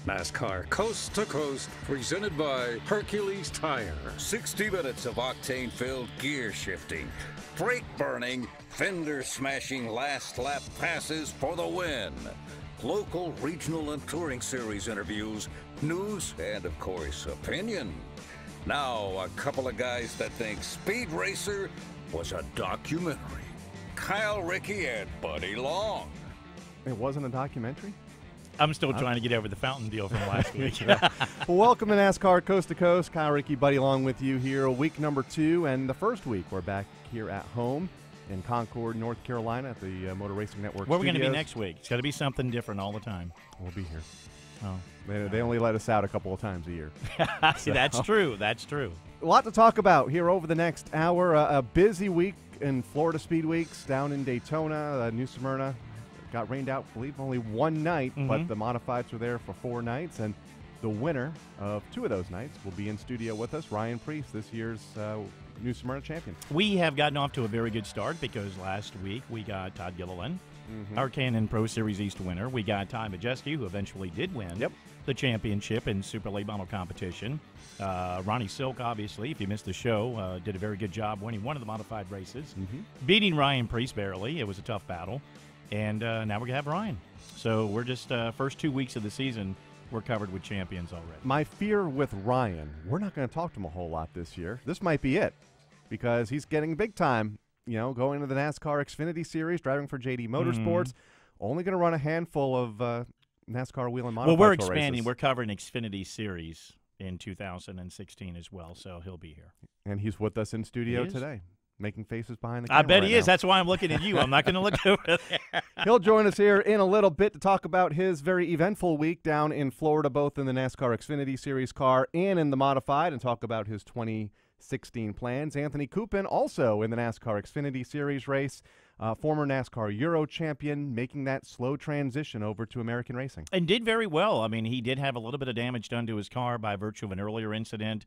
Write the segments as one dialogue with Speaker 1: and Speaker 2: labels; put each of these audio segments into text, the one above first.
Speaker 1: NASCAR Coast to Coast, presented by Hercules Tire.
Speaker 2: 60 minutes of octane-filled gear shifting, brake burning, fender smashing last lap passes for the win. Local, regional, and touring series interviews, news, and of course, opinion. Now, a couple of guys that think Speed Racer was a documentary. Kyle, Rickey, and Buddy Long.
Speaker 3: It wasn't a documentary?
Speaker 4: I'm still trying to get over the fountain deal from last week.
Speaker 3: Well, welcome to NASCAR Coast to Coast. Kyle, Rickey, Buddy along with you here. Week number 2 and the first week. We're back here at home in Concord, North Carolina at the Motor Racing Network
Speaker 4: Where are we
Speaker 3: studios.
Speaker 4: going to be next week? It's got to be something different all the time.
Speaker 3: We'll be here.
Speaker 4: Oh,
Speaker 3: They only let us out a couple of times a year.
Speaker 4: See, that's true. That's true.
Speaker 3: A lot to talk about here over the next hour. A busy week in Florida Speed Weeks down in Daytona, New Smyrna. Got rained out, I believe, only one night, but the modifieds were there for 4 nights, and the winner of 2 of those nights will be in studio with us, Ryan Preece, this year's New Smyrna champion.
Speaker 4: We have gotten off to a very good start because last week we got Todd Gilliland, our Canon Pro Series East winner. We got Ty Majeski, who eventually did win the championship in Super Late Model competition. Ronnie Silk, obviously, if you missed the show, did a very good job winning one of the modified races, beating Ryan Preece barely. It was a tough battle. And now we're going to have Ryan. So we're just first 2 weeks of the season, we're covered with champions already.
Speaker 3: My fear with Ryan, we're not going to talk to him a whole lot this year. This might be it because he's getting big time, going to the NASCAR Xfinity Series, driving for JD Motorsports. Only going to run a handful of NASCAR Whelen Modified.
Speaker 4: Well, we're expanding.
Speaker 3: Races.
Speaker 4: We're covering Xfinity Series in 2016 as well, so he'll be here.
Speaker 3: And he's with us in studio today. Making faces behind the
Speaker 4: I
Speaker 3: camera
Speaker 4: bet
Speaker 3: right
Speaker 4: he is.
Speaker 3: now.
Speaker 4: That's why I'm looking at you. I'm not going to look over there.
Speaker 3: He'll join us here in a little bit to talk about his very eventful week down in Florida, both in the NASCAR Xfinity Series car and in the modified, and talk about his 2016 plans. Anthony Kumpen, also in the NASCAR Xfinity Series race, former NASCAR Euro champion, making that slow transition over to American racing.
Speaker 4: And did very well. I mean, he did have a little bit of damage done to his car by virtue of an earlier incident.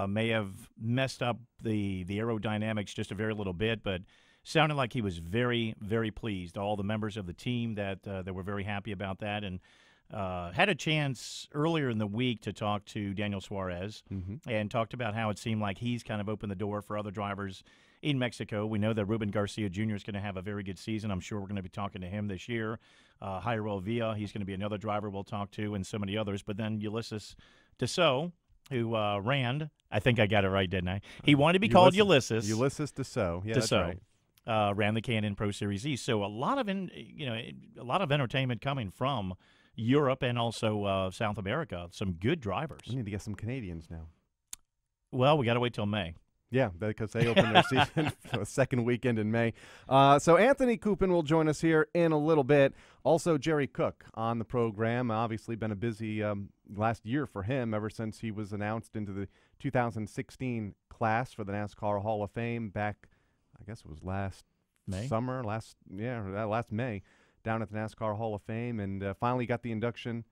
Speaker 4: May have messed up the aerodynamics just a very little bit, but sounded like he was very, very pleased. All the members of the team that were very happy about that, and had a chance earlier in the week to talk to Daniel Suarez and talked about how it seemed like he's kind of opened the door for other drivers in Mexico. We know that Ruben Garcia Jr. is going to have a very good season. I'm sure we're going to be talking to him this year. Jairo Villa, he's going to be another driver we'll talk to, and so many others. But then Ulysses Dassault, who ran, I think I got it right, didn't I? He wanted to be called Ulysses.
Speaker 3: Ulysses Dassault. Yeah,
Speaker 4: Dassault.
Speaker 3: that's right.
Speaker 4: Ran the Canon Pro Series East. So a lot of entertainment coming from Europe and also South America. Some good drivers.
Speaker 3: We need to get some Canadians now.
Speaker 4: Well, we got to wait till May.
Speaker 3: Yeah, because they open their season for the second weekend in May. So Anthony Kumpen will join us here in a little bit. Also, Jerry Cook on the program. Obviously been a busy last year for him ever since he was announced into the 2016 class for the NASCAR Hall of Fame back, I guess it was last
Speaker 4: May?
Speaker 3: Summer, last May, down at the NASCAR Hall of Fame, and finally got the induction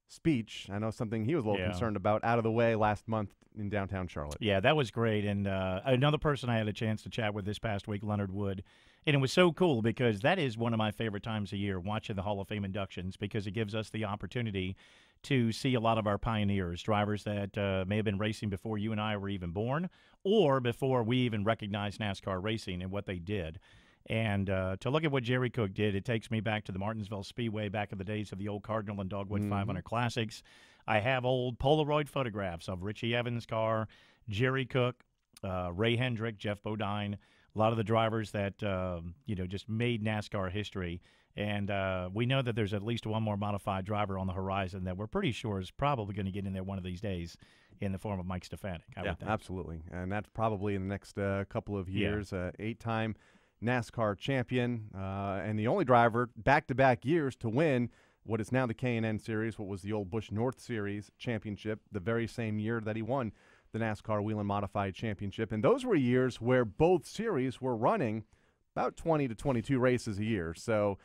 Speaker 3: speech. I know something he was a little concerned about out of the way last month in downtown Charlotte.
Speaker 4: Yeah, that was great. And another person I had a chance to chat with this past week, Leonard Wood, and it was so cool because that is one of my favorite times a year, watching the Hall of Fame inductions, because it gives us the opportunity to see a lot of our pioneers, drivers that may have been racing before you and I were even born, or before we even recognized NASCAR racing and what they did. And to look at what Jerry Cook did, it takes me back to the Martinsville Speedway back in the days of the old Cardinal and Dogwood 500 Classics. I have old Polaroid photographs of Richie Evans' car, Jerry Cook, Ray Hendrick, Jeff Bodine, a lot of the drivers that just made NASCAR history. And we know that there's at least one more modified driver on the horizon that we're pretty sure is probably going to get in there one of these days in the form of Mike Stefanik.
Speaker 3: Yeah, absolutely. And that's probably in the next couple of years. 8-time NASCAR champion and the only driver back-to-back years to win what is now the K&N Series, what was the old Busch North Series championship, the very same year that he won the NASCAR Whelen Modified Championship. And those were years where both series were running about 20 to 22 races a year. So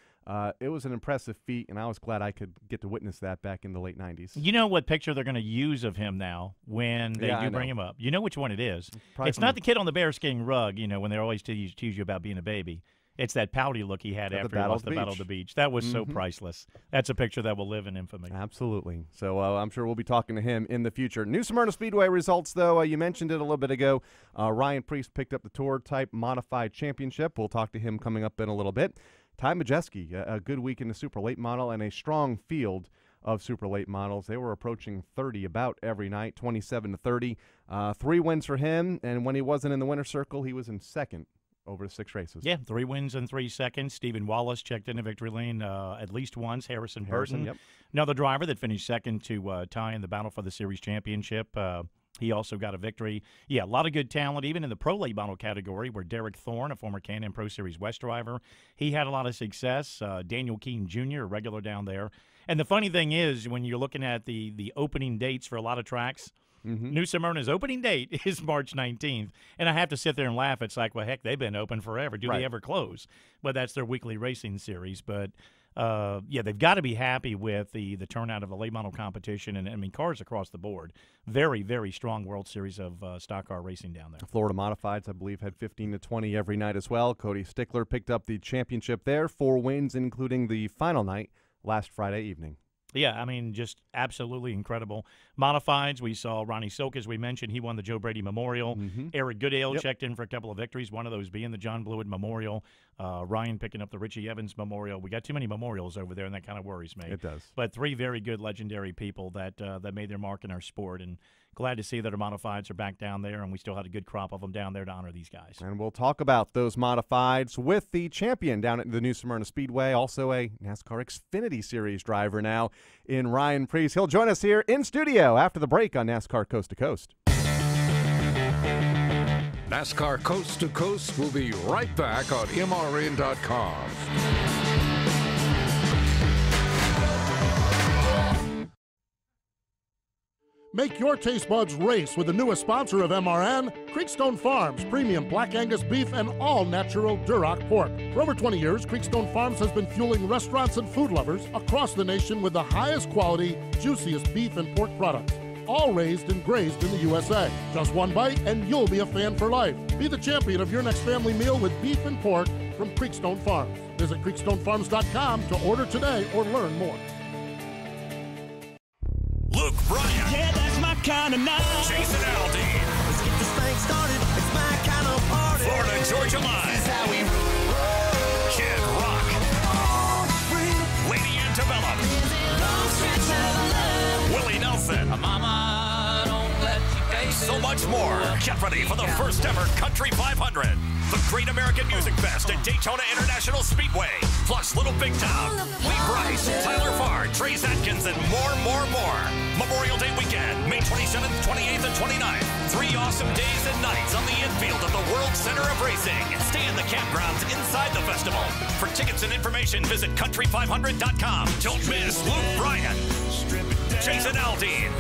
Speaker 3: it was an impressive feat, and I was glad I could get to witness that back in the late 90s.
Speaker 4: You know what picture they're going to use of him now when they do bring him up? You know which one it is.
Speaker 3: Probably
Speaker 4: it's not the kid on the bearskin rug, when they always tease you about being a baby. It's that pouty look he had after he lost the Battle of the Beach. That was so priceless. That's a picture that will live in infamy.
Speaker 3: Absolutely. So I'm sure we'll be talking to him in the future. New Smyrna Speedway results, though. You mentioned it a little bit ago. Ryan Preece picked up the Tour Type Modified Championship. We'll talk to him coming up in a little bit. Ty Majeski, a good week in the Super Late Model and a strong field of Super Late Models. They were approaching 30 about every night, 27 to 30. 3 wins for him, and when he wasn't in the winner's circle, he was in second over 6 races.
Speaker 4: Yeah, 3 wins in 3 seconds. Stephen Wallace checked into victory lane at least once. Harrison Burton,
Speaker 3: yep.
Speaker 4: Another driver that finished second to Ty in the battle for the series championship. He also got a victory. Yeah, a lot of good talent, even in the pro late model category, where Derek Thorne, a former Can-Am Pro Series West driver, he had a lot of success. Daniel Keene Jr., a regular down there. And the funny thing is, when you're looking at the opening dates for a lot of tracks, New Smyrna's opening date is March 19th. And I have to sit there and laugh. It's like, well, heck, they've been open forever. Do they ever close? But that's their weekly racing series. But, yeah, they've got to be happy with the turnout of the late model competition. And, I mean, cars across the board. Very, very strong World Series of stock car racing down there.
Speaker 3: Florida Modifieds, I believe, had 15 to 20 every night as well. Cody Stickler picked up the championship there. 4 wins, including the final night last Friday evening.
Speaker 4: Yeah, I mean, just absolutely incredible. Modifieds, we saw Ronnie Silk, as we mentioned. He won the Joe Brady Memorial. Eric Goodale checked in for a couple of victories, one of those being the John Blewett Memorial. Ryan picking up the Richie Evans Memorial. We got too many memorials over there, and that kind of worries me.
Speaker 3: It does.
Speaker 4: But 3 very good legendary people that made their mark in our sport, and glad to see that our Modifieds are back down there, and we still had a good crop of them down there to honor these guys.
Speaker 3: And we'll talk about those Modifieds with the champion down at the New Smyrna Speedway, also a NASCAR Xfinity Series driver now in Ryan Preece. He'll join us here in studio after the break on NASCAR Coast to Coast.
Speaker 1: NASCAR Coast to Coast will be right back on MRN.com.
Speaker 5: Make your taste buds race with the newest sponsor of MRN, Creekstone Farms, premium Black Angus beef and all-natural Duroc pork. For over 20 years, Creekstone Farms has been fueling restaurants and food lovers across the nation with the highest quality, juiciest beef and pork products, all raised and grazed in the USA. Just one bite and you'll be a fan for life. Be the champion of your next family meal with beef and pork from Creekstone Farms. Visit creekstonefarms.com to order today or learn more.
Speaker 6: Luke Bryan.
Speaker 7: Yeah, that's my kind of night.
Speaker 6: Jason Aldean.
Speaker 7: Let's get this thing started. It's my kind of party.
Speaker 6: Florida Georgia Line.
Speaker 7: This is how we roll.
Speaker 6: Kid Rock. Lady Antebellum. Willie Nelson.
Speaker 7: Mama, don't let you
Speaker 6: And so much more. Get ready for the first ever Country 500. The Great American Music Fest at Daytona International Speedway. Plus Little Big Town, Lee Bryce, Tyler Farr, Trace Atkins, and more. Memorial Day weekend, May 27th, 28th, and 29th. 3 awesome days and nights on the infield of the World Center of Racing. Stay in the campgrounds inside the festival. For tickets and information, visit country500.com. Don't miss Luke Bryan, Jason Aldean,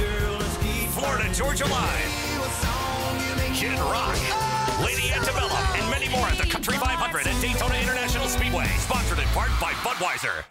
Speaker 6: Florida Georgia Line, Kid Rock, Lady Antebellum, and many more at the Country 500 at Daytona International Speedway. Sponsored in part by Budweiser.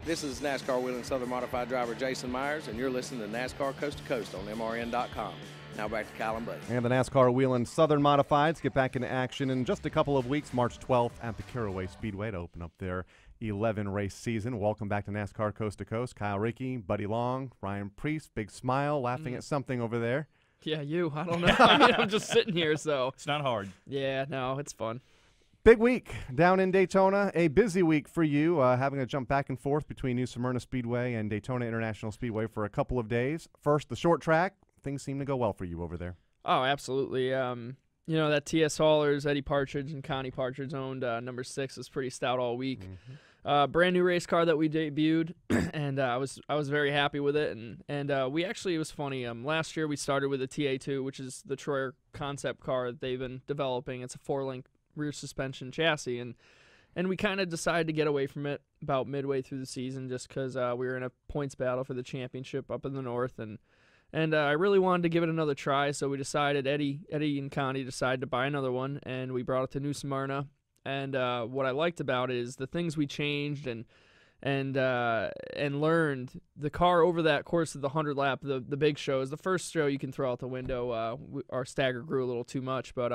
Speaker 8: This is NASCAR Whelen Southern Modified driver Jason Myers, and you're listening to NASCAR Coast to Coast on MRN.com. Now back to Kyle and Buddy.
Speaker 3: And the NASCAR Whelen Southern Modifieds get back into action in just a couple of weeks, March 12th at the Caraway Speedway to open up their 11-race season. Welcome back to NASCAR Coast to Coast. Kyle Rickey, Buddy Long, Ryan Preece, big smile, laughing at something over there.
Speaker 9: Yeah, you. I don't know. I mean, I'm just sitting here, so.
Speaker 4: It's not hard.
Speaker 9: Yeah, no, it's fun.
Speaker 3: Big week down in Daytona. A busy week for you, having to jump back and forth between New Smyrna Speedway and Daytona International Speedway for a couple of days. First, the short track. Things seem to go well for you over there.
Speaker 9: Oh, absolutely. You know, that TS Haulers, Eddie Partridge and Connie Partridge owned number 6 was pretty stout all week. Brand new race car that we debuted, and I was very happy with it. And we actually, it was funny. Last year we started with a TA2, which is the Troyer concept car that they've been developing. It's a 4-link rear suspension chassis, and we kind of decided to get away from it about midway through the season just because we were in a points battle for the championship up in the north, and I really wanted to give it another try, so we decided, Eddie and Connie decided to buy another one, and we brought it to New Smyrna. And what I liked about it is the things we changed, and and learned the car over that course of the 100 lap. The big shows, the first show you can throw out the window. Our stagger grew a little too much, but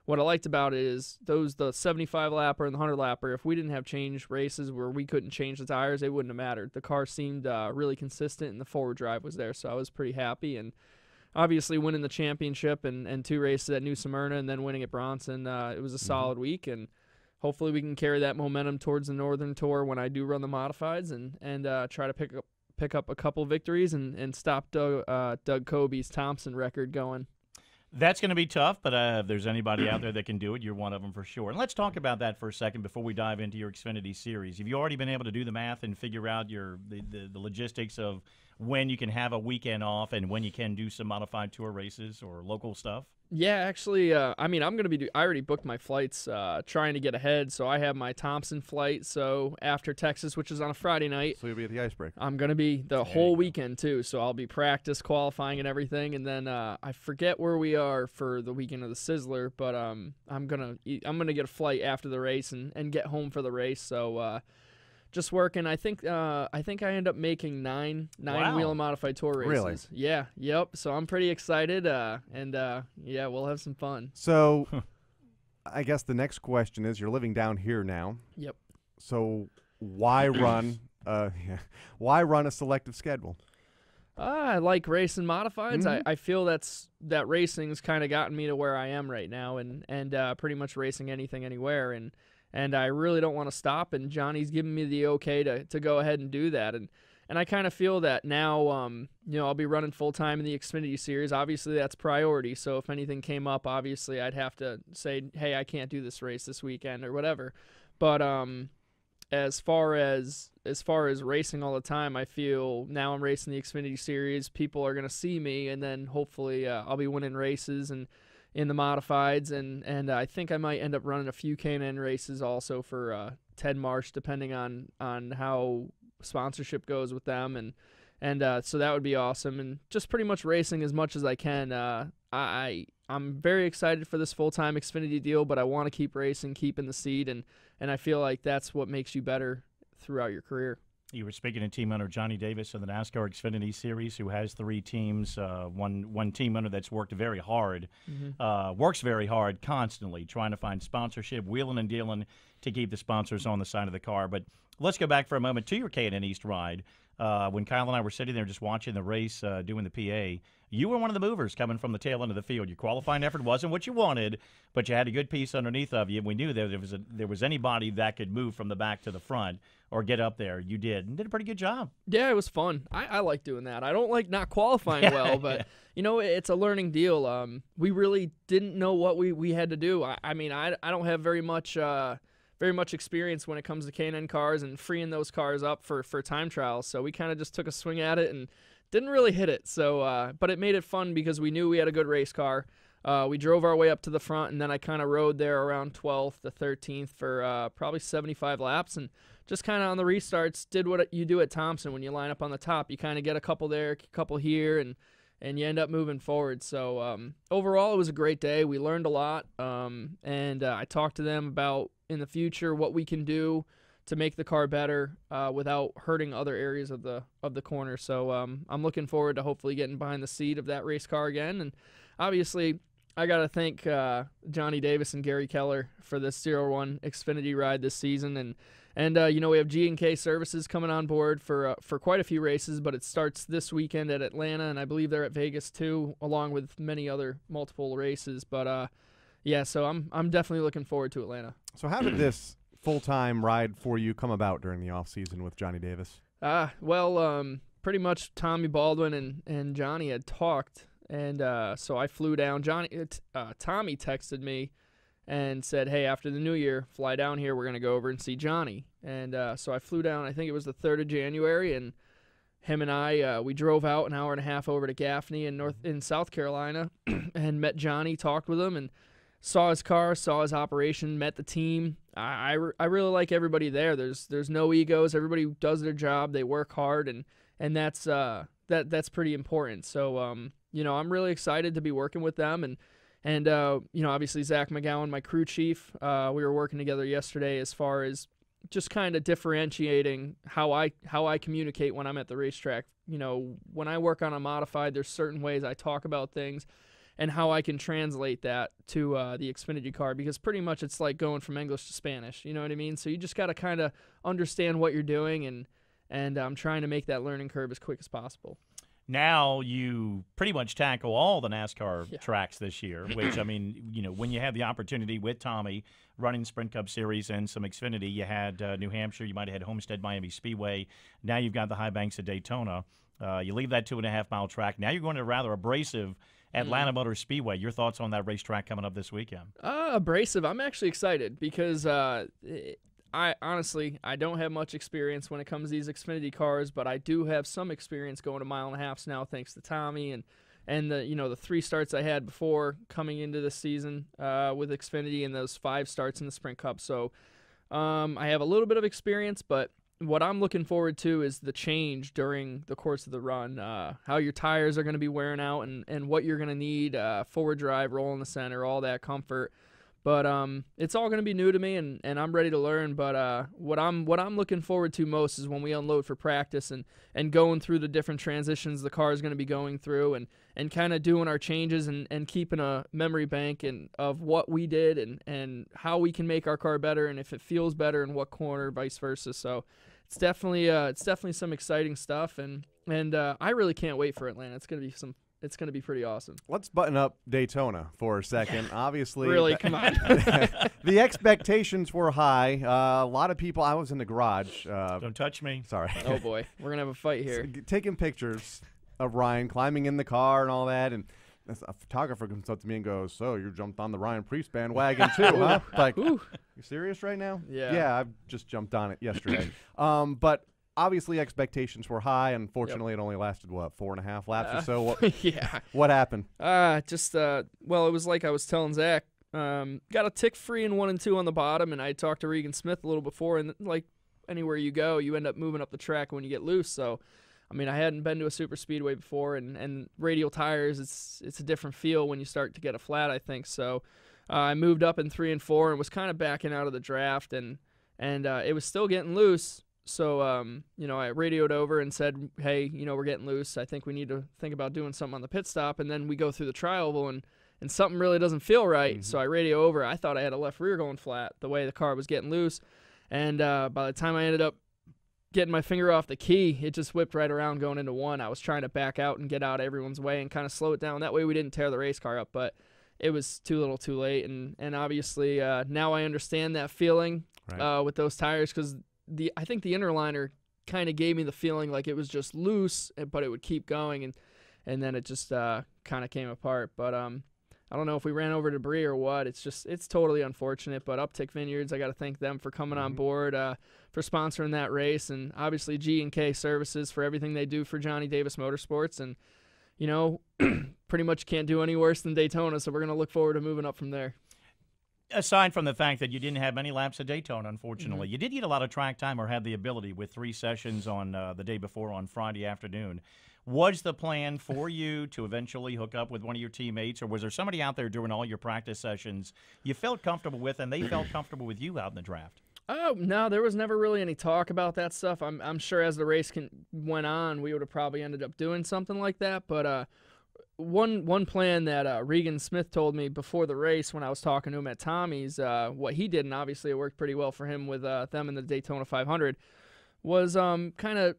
Speaker 9: what I liked about it is the 75 lapper and the 100 lapper. If we didn't have change races where we couldn't change the tires, it wouldn't have mattered. The car seemed really consistent, and the forward drive was there, so I was pretty happy. And obviously winning the championship and 2 races at New Smyrna and then winning at Bronson, it was a solid week, and hopefully we can carry that momentum towards the Northern Tour when I do run the modifieds and try to pick up a couple victories and stop Doug Kobe's Thompson record going.
Speaker 4: That's going to be tough, but if there's anybody out there that can do it, you're one of them for sure. And let's talk about that for a second before we dive into your Xfinity Series. Have you already been able to do the math and figure out the logistics of when you can have a weekend off and when you can do some modified tour races or local stuff?
Speaker 9: Yeah, actually, I'm going to be I already booked my flights trying to get ahead, so I have my Thompson flight, so after Texas, which is on a Friday night.
Speaker 3: So you'll be at the Icebreaker.
Speaker 9: I'm going to be the whole weekend, too, so I'll be practice qualifying and everything, and then I forget where we are for the weekend of the Sizzler, but I'm gonna get a flight after the race and get home for the race, so just working. I think I end up making nine Whelen Modified Tour races.
Speaker 3: Really?
Speaker 9: Yeah. Yep. So I'm pretty excited, and yeah, we'll have some fun.
Speaker 3: So I guess the next question is, you're living down here now.
Speaker 9: Yep.
Speaker 3: So why run? Why run a selective schedule?
Speaker 9: I like racing modifieds. I feel that racing's kind of gotten me to where I am right now, and pretty much racing anything, anywhere, and I really don't want to stop, and Johnny's giving me the okay to go ahead and do that. And I kind of feel that now, I'll be running full-time in the Xfinity Series. Obviously, that's priority, so if anything came up, obviously, I'd have to say, hey, I can't do this race this weekend or whatever. But as far as racing all the time, I feel now I'm racing the Xfinity Series, people are going to see me, and then hopefully I'll be winning races and in the modifieds, and I think I might end up running a few K&N races also for Ted Marsh, depending on how sponsorship goes with them, and so that would be awesome, and just pretty much racing as much as I can. I'm very excited for this full-time Xfinity deal, but I want to keep racing, keep in the seat, and I feel like that's what makes you better throughout your career.
Speaker 4: You were speaking to team owner Johnny Davis of the NASCAR Xfinity Series, who has 3 teams. One team owner that's worked very hard, works very hard constantly, trying to find sponsorship, wheeling and dealing to keep the sponsors on the side of the car. But let's go back for a moment to your K&N East ride. When Kyle and I were sitting there just watching the race, doing the PA, you were one of the movers coming from the tail end of the field. Your qualifying effort wasn't what you wanted, but you had a good piece underneath of you. We knew that there was anybody that could move from the back to the front or get up there. You did, and did a pretty good job.
Speaker 9: Yeah, it was fun. I like doing that. I don't like not qualifying well, but it's a learning deal. We really didn't know what we had to do. I mean, I don't have very much experience when it comes to K&N cars and freeing those cars up for time trials. So we kind of just took a swing at it and didn't really hit it. So, but it made it fun because we knew we had a good race car. We drove our way up to the front, and then I kind of rode there around 12th to 13th for probably 75 laps, and just kind of on the restarts did what you do at Thompson when you line up on the top. You kind of get a couple there, a couple here, and you end up moving forward. So overall, it was a great day. We learned a lot, and I talked to them about in the future what we can do to make the car better without hurting other areas of the corner. So I'm looking forward to hopefully getting behind the seat of that race car again. And obviously, I got to thank Johnny Davis and Gary Keller for this 01 Xfinity ride this season. And we have G&K Services coming on board for quite a few races, but it starts this weekend at Atlanta, and I believe they're at Vegas too, along with many other multiple races. But yeah, so I'm definitely looking forward to Atlanta.
Speaker 3: So how did this full-time ride for you come about during the off-season with Johnny Davis?
Speaker 9: Pretty much Tommy Baldwin and Johnny had talked, and so I flew down. Tommy texted me and said, hey, after the new year, fly down here. We're going to go over and see Johnny. And so I flew down, I think it was the 3rd of January, and him and I, we drove out an hour and a half over to Gaffney in South Carolina and met Johnny, talked with him, and saw his car, saw his operation, met the team. I really like everybody there. There's no egos. Everybody does their job. They work hard, and that's pretty important. So I'm really excited to be working with them, and obviously Zach McGowan, my crew chief. We were working together yesterday as far as just kind of differentiating how I communicate when I'm at the racetrack. When I work on a modified, there's certain ways I talk about things and how I can translate that to the Xfinity car, because pretty much it's like going from English to Spanish. You know what I mean? So you just got to kind of understand what you're doing, and I'm trying to make that learning curve as quick as possible.
Speaker 4: Now you pretty much tackle all the NASCAR tracks this year, which, I mean, when you had the opportunity with Tommy running Sprint Cup Series and some Xfinity, you had New Hampshire, you might have had Homestead Miami Speedway. Now you've got the High Banks of Daytona. You leave that 2.5-mile track. Now you're going to a rather abrasive Atlanta Motor Speedway. Your thoughts on that racetrack coming up this weekend?
Speaker 9: Abrasive. I'm actually excited because I honestly don't have much experience when it comes to these Xfinity cars, but I do have some experience going 1.5 miles now thanks to Tommy and the 3 starts I had before coming into this season with Xfinity, and those 5 starts in the Sprint Cup. So I have a little bit of experience, but what I'm looking forward to is the change during the course of the run, how your tires are going to be wearing out and what you're going to need, forward drive, roll in the center, all that comfort. But it's all going to be new to me, and I'm ready to learn. But what I'm looking forward to most is when we unload for practice and going through the different transitions the car is going to be going through, and kind of doing our changes and keeping a memory bank of what we did and how we can make our car better, and if it feels better in what corner, vice versa. So it's definitely some exciting stuff, and I really can't wait for Atlanta. It's going to be pretty awesome.
Speaker 3: Let's button up Daytona for a second. Obviously,
Speaker 9: really, come on.
Speaker 3: The expectations were high. A lot of people. I was in the garage.
Speaker 4: Don't touch me.
Speaker 3: Sorry.
Speaker 9: Oh boy, we're gonna have a fight here.
Speaker 3: Taking pictures of Ryan climbing in the car and all that, and a photographer comes up to me and goes, "So you jumped on the Ryan Preece bandwagon too, huh?" Like, you serious right now?
Speaker 9: Yeah.
Speaker 3: Yeah, I've just jumped on it yesterday. But obviously expectations were high. Unfortunately, It only lasted, 4.5 laps or so? What happened?
Speaker 9: Well, it was like I was telling Zach. Got a tick free in 1 and 2 on the bottom, and I talked to Regan Smith a little before, and like anywhere you go, you end up moving up the track when you get loose. So, I mean, I hadn't been to a super speedway before, and radial tires, it's a different feel when you start to get a flat, I think. So I moved up in 3 and 4 and was kind of backing out of the draft, and it was still getting loose. So, I radioed over and said, hey, we're getting loose. I think we need to think about doing something on the pit stop. And then we go through the tri-oval, and something really doesn't feel right. Mm-hmm. So I radio over. I thought I had a left rear going flat the way the car was getting loose. And by the time I ended up getting my finger off the key, it just whipped right around going into 1. I was trying to back out and get out of everyone's way and kind of slow it down. That way we didn't tear the race car up, but it was too little too late. And obviously now I understand that feeling with those tires, because I think the inner liner kind of gave me the feeling like it was just loose, but it would keep going, and then it just kind of came apart. But I don't know if we ran over debris or what. It's totally unfortunate. But Uptick Vineyards, I got to thank them for coming on board, for sponsoring that race, and obviously G&K Services for everything they do for Johnny Davis Motorsports. And pretty much can't do any worse than Daytona. So we're gonna look forward to moving up from there.
Speaker 4: Aside from the fact that you didn't have many laps at Daytona, unfortunately, you did get a lot of track time, or had the ability with 3 sessions on the day before on Friday afternoon. Was the plan for you to eventually hook up with one of your teammates, or was there somebody out there during all your practice sessions you felt comfortable with and they felt comfortable with you out in the draft?
Speaker 9: Oh, no, there was never really any talk about that stuff. I'm sure as the race went on, we would have probably ended up doing something like that, but one plan that Regan Smith told me before the race when I was talking to him at Tommy's, what he did, and obviously it worked pretty well for him with them in the Daytona 500, was kind of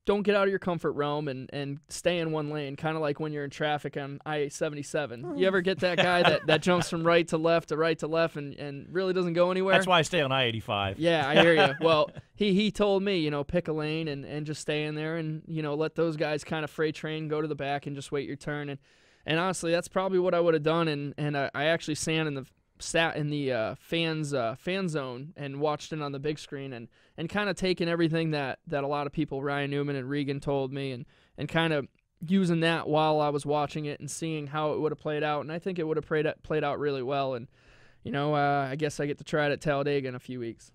Speaker 9: don't get out of your comfort realm and stay in one lane, kind of like when you're in traffic on I-77. You ever get that guy that jumps from right to left and really doesn't go anywhere?
Speaker 4: That's why I stay on I-85.
Speaker 9: Yeah, I hear you. Well, he told me, pick a lane and just stay in there and, let those guys kind of freight train, go to the back and just wait your turn. And honestly, that's probably what I would have done. And I actually sat in the fan zone and watched it on the big screen and kind of taken everything that a lot of people, Ryan Newman and Regan, told me and kind of using that while I was watching it and seeing how it would have played out. And I think it would have played out really well. And, I guess I get to try it at Talladega in a few weeks.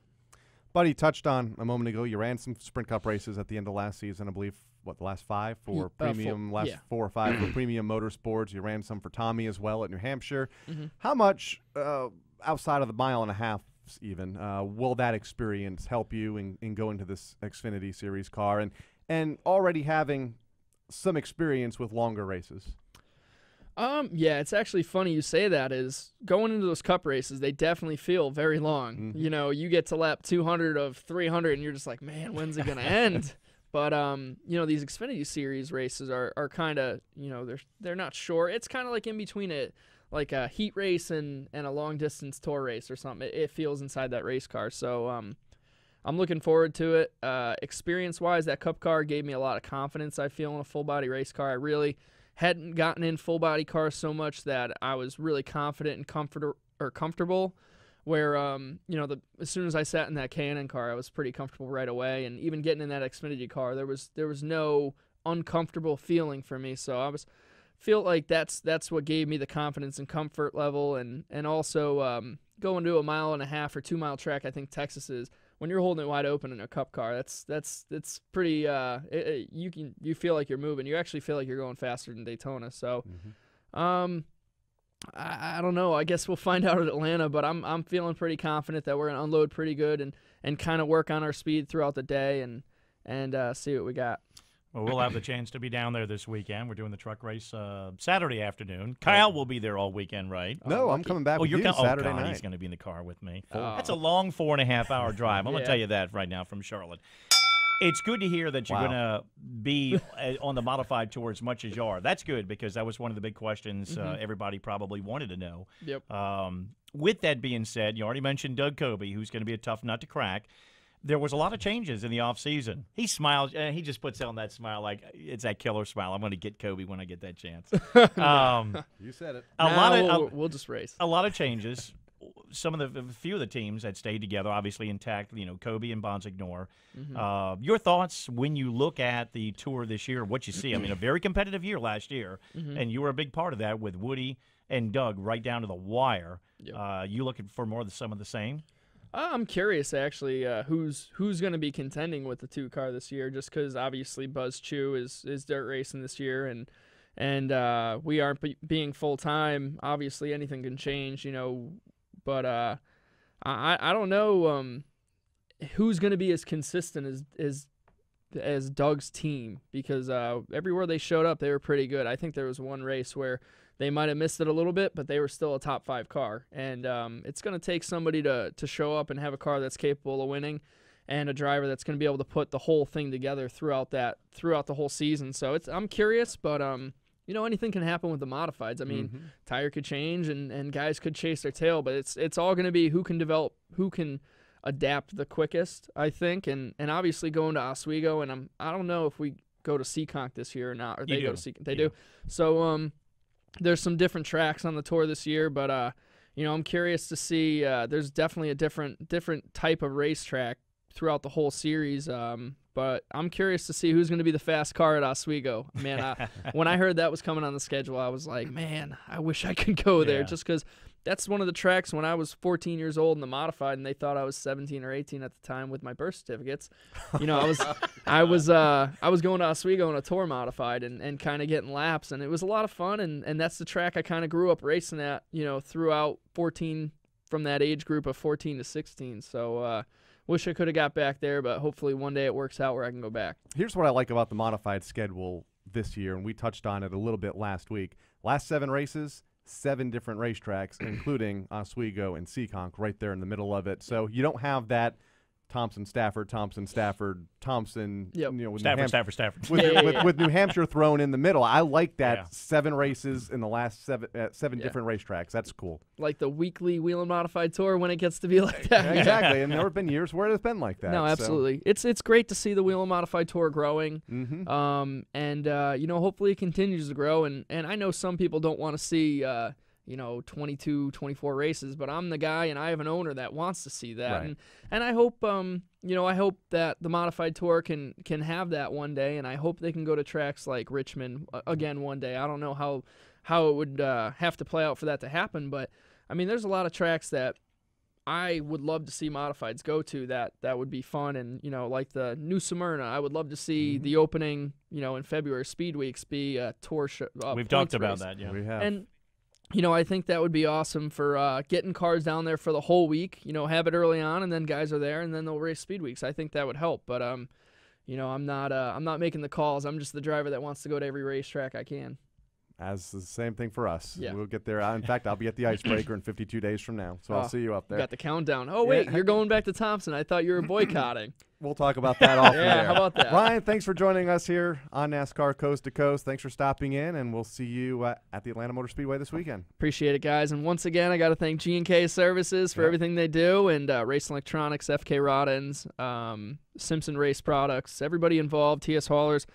Speaker 3: Buddy touched on a moment ago, you ran some Sprint Cup races at the end of last season, I believe. What, the last 5 for premium, 4 or 5 for premium motorsports. You ran some for Tommy as well at New Hampshire. Mm-hmm. How much outside of the 1.5 mile even. Will that experience help you in going to this Xfinity Series car and already having some experience with longer races?
Speaker 9: Yeah, it's actually funny you say that. Is going into those Cup races, they definitely feel very long.
Speaker 3: Mm-hmm.
Speaker 9: You know, you get to lap 200 of 300, and you're just like, man, when's it gonna end? But you know, these Xfinity Series races are kind of, you know, they're not short. It's kind of like in between like a heat race and a long distance tour race or something. It feels inside that race car. So I'm looking forward to it. Experience wise, that Cup car gave me a lot of confidence. I feel in a full body race car. I really hadn't gotten in full body cars so much that I was really confident and comfortable. Where you know, as soon as I sat in that K&N car, I was pretty comfortable right away. And even getting in that Xfinity car, there was no uncomfortable feeling for me. So feel like that's what gave me the confidence and comfort level. And also going to a 1.5 or 2 mile track, I think Texas is, when you're holding it wide open in a Cup car, that's pretty. You feel like you're moving. You actually feel like you're going faster than Daytona. So, I don't know. I guess we'll find out at Atlanta. But I'm feeling pretty confident that we're gonna unload pretty good and kind of work on our speed throughout the day and see what we got.
Speaker 4: Well, we'll have the chance to be down there this weekend. We're doing the truck race Saturday afternoon. Kyle will be there all weekend, right?
Speaker 3: No, I'm coming back with you Saturday night.
Speaker 4: He's going to be in the car with me. That's a long 4.5-hour drive. I'm going to tell you that right now from Charlotte. It's good to hear that you're going to be on the modified tour as much as you are. That's good because that was one of the big questions everybody probably wanted to know.
Speaker 9: Yep.
Speaker 4: With that being said, you already mentioned Doug Coby, who's going to be a tough nut to crack. There was a lot of changes in the offseason. He smiles. He just puts on that smile like it's that killer smile. I'm going to get Coby when I get that chance.
Speaker 3: You said it.
Speaker 9: We'll just race.
Speaker 4: A lot of changes. A few of the teams had stayed together, obviously intact. You know, Coby and Bonsignor. Your thoughts when you look at the tour this year? What you see? I mean, a very competitive year last year, and you were a big part of that with Woody and Doug right down to the wire. Yep. You looking for more of some of the same?
Speaker 9: I'm curious, actually, who's going to be contending with the 2 car this year, just because obviously Buzz Chu is dirt racing this year, and we aren't being full-time. Obviously, anything can change, you know, but I don't know who's going to be as consistent as Doug's team, because everywhere they showed up, they were pretty good. I think there was one race where they might have missed it a little bit, but they were still a top 5 car. And it's going to take somebody to show up and have a car that's capable of winning and a driver that's going to be able to put the whole thing together throughout the whole season. So I'm curious, but you know, anything can happen with the modifieds. I mean, tire could change and guys could chase their tail, but it's all going to be who can adapt the quickest, I think. And obviously going to Oswego, and I don't know if we go to Seekonk this year or not, or they go to Seekonk. They do. So there's some different tracks on the tour this year, but you know, I'm curious to see. There's definitely a different type of racetrack throughout the whole series. But I'm curious to see who's going to be the fast car at Oswego. Man, when I heard that was coming on the schedule, I was like, man, I wish I could go there, just because that's one of the tracks when I was 14 years old in the modified, and they thought I was 17 or 18 at the time with my birth certificates. You know, I was going to Oswego in a tour modified and kind of getting laps, and it was a lot of fun. And that's the track I kind of grew up racing at, you know, throughout 14, from that age group of 14 to 16. So wish I could have got back there, but hopefully one day it works out where I can go back.
Speaker 3: Here's what I like about the modified schedule this year, and we touched on it a little bit last week. Last 7 races, 7 different racetracks, including Oswego and Seekonk right there in the middle of it. So you don't have that Thompson, Stafford, Thompson,
Speaker 9: Yep.
Speaker 3: You know, with
Speaker 4: Stafford.
Speaker 3: With New Hampshire thrown in the middle. I like that 7 races in the last 7 different racetracks. That's cool.
Speaker 9: Like the weekly Whelen Modified Tour when it gets to be like that.
Speaker 3: Exactly, and there have been years where it's been like that.
Speaker 9: No, absolutely. So. It's great to see the Whelen Modified Tour growing,
Speaker 3: Mm-hmm.
Speaker 9: You know, hopefully it continues to grow. And I know some people don't want to see you know, 22, 24 races, but I'm the guy and I have an owner that wants to see that.
Speaker 3: Right.
Speaker 9: And I hope, you know, I hope that the modified tour can have that one day, and I hope they can go to tracks like Richmond again one day. I don't know how it would have to play out for that to happen, but I mean, there's a lot of tracks that I would love to see modifieds go to that would be fun. And, you know, like the New Smyrna, I would love to see the opening, you know, in February Speed Weeks be a tour show.
Speaker 4: We've talked about that, yeah.
Speaker 3: We have.
Speaker 9: And I think that would be awesome for getting cars down there for the whole week. Have it early on, and then guys are there, and then they'll race speed weeks. I think that would help. But I'm not making the calls. I'm just the driver that wants to go to every racetrack I can.
Speaker 3: As the same thing for us.
Speaker 9: Yeah.
Speaker 3: We'll get there. In fact, I'll be at the Icebreaker in 52 days from now, so I'll see you up there.
Speaker 9: Got the countdown. Oh, wait, you're going back to Thompson. I thought you were boycotting.
Speaker 3: We'll talk about that off the air.
Speaker 9: How about that?
Speaker 3: Ryan, thanks for joining us here on NASCAR Coast to Coast. Thanks for stopping in, and we'll see you at the Atlanta Motor Speedway this weekend.
Speaker 9: Appreciate it, guys. And once again, I got to thank G&K Services for everything they do, and Race Electronics, FK Rod-Ends, Simpson Race Products, everybody involved, TS Haulers.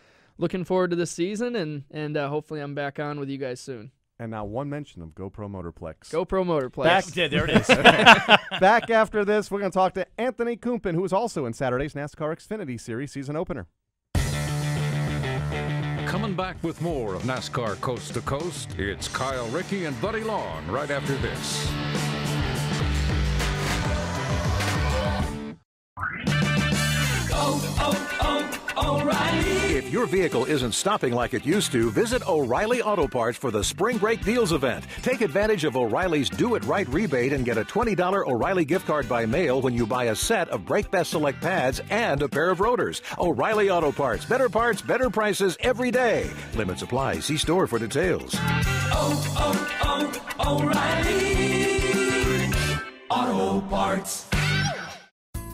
Speaker 9: Looking forward to this season, and hopefully I'm back on with you guys soon.
Speaker 3: And now one mention of GoPro Motorplex.
Speaker 9: GoPro Motorplex.
Speaker 4: There it is.
Speaker 3: Back after this, we're going to talk to Anthony Kumpen, who is also in Saturday's NASCAR Xfinity Series season opener.
Speaker 1: Coming back with more of NASCAR Coast to Coast, it's Kyle Rickey and Buddy Long right after this.
Speaker 7: O'Reilly.
Speaker 6: If your vehicle isn't stopping like it used to, visit O'Reilly Auto Parts for the Spring Break Deals event. Take advantage of O'Reilly's Do It Right rebate and get a $20 O'Reilly gift card by mail when you buy a set of Brake Best Select pads and a pair of rotors. O'Reilly Auto Parts. Better parts, better prices every day. Limits apply. See store for details.
Speaker 7: O'Reilly Auto Parts.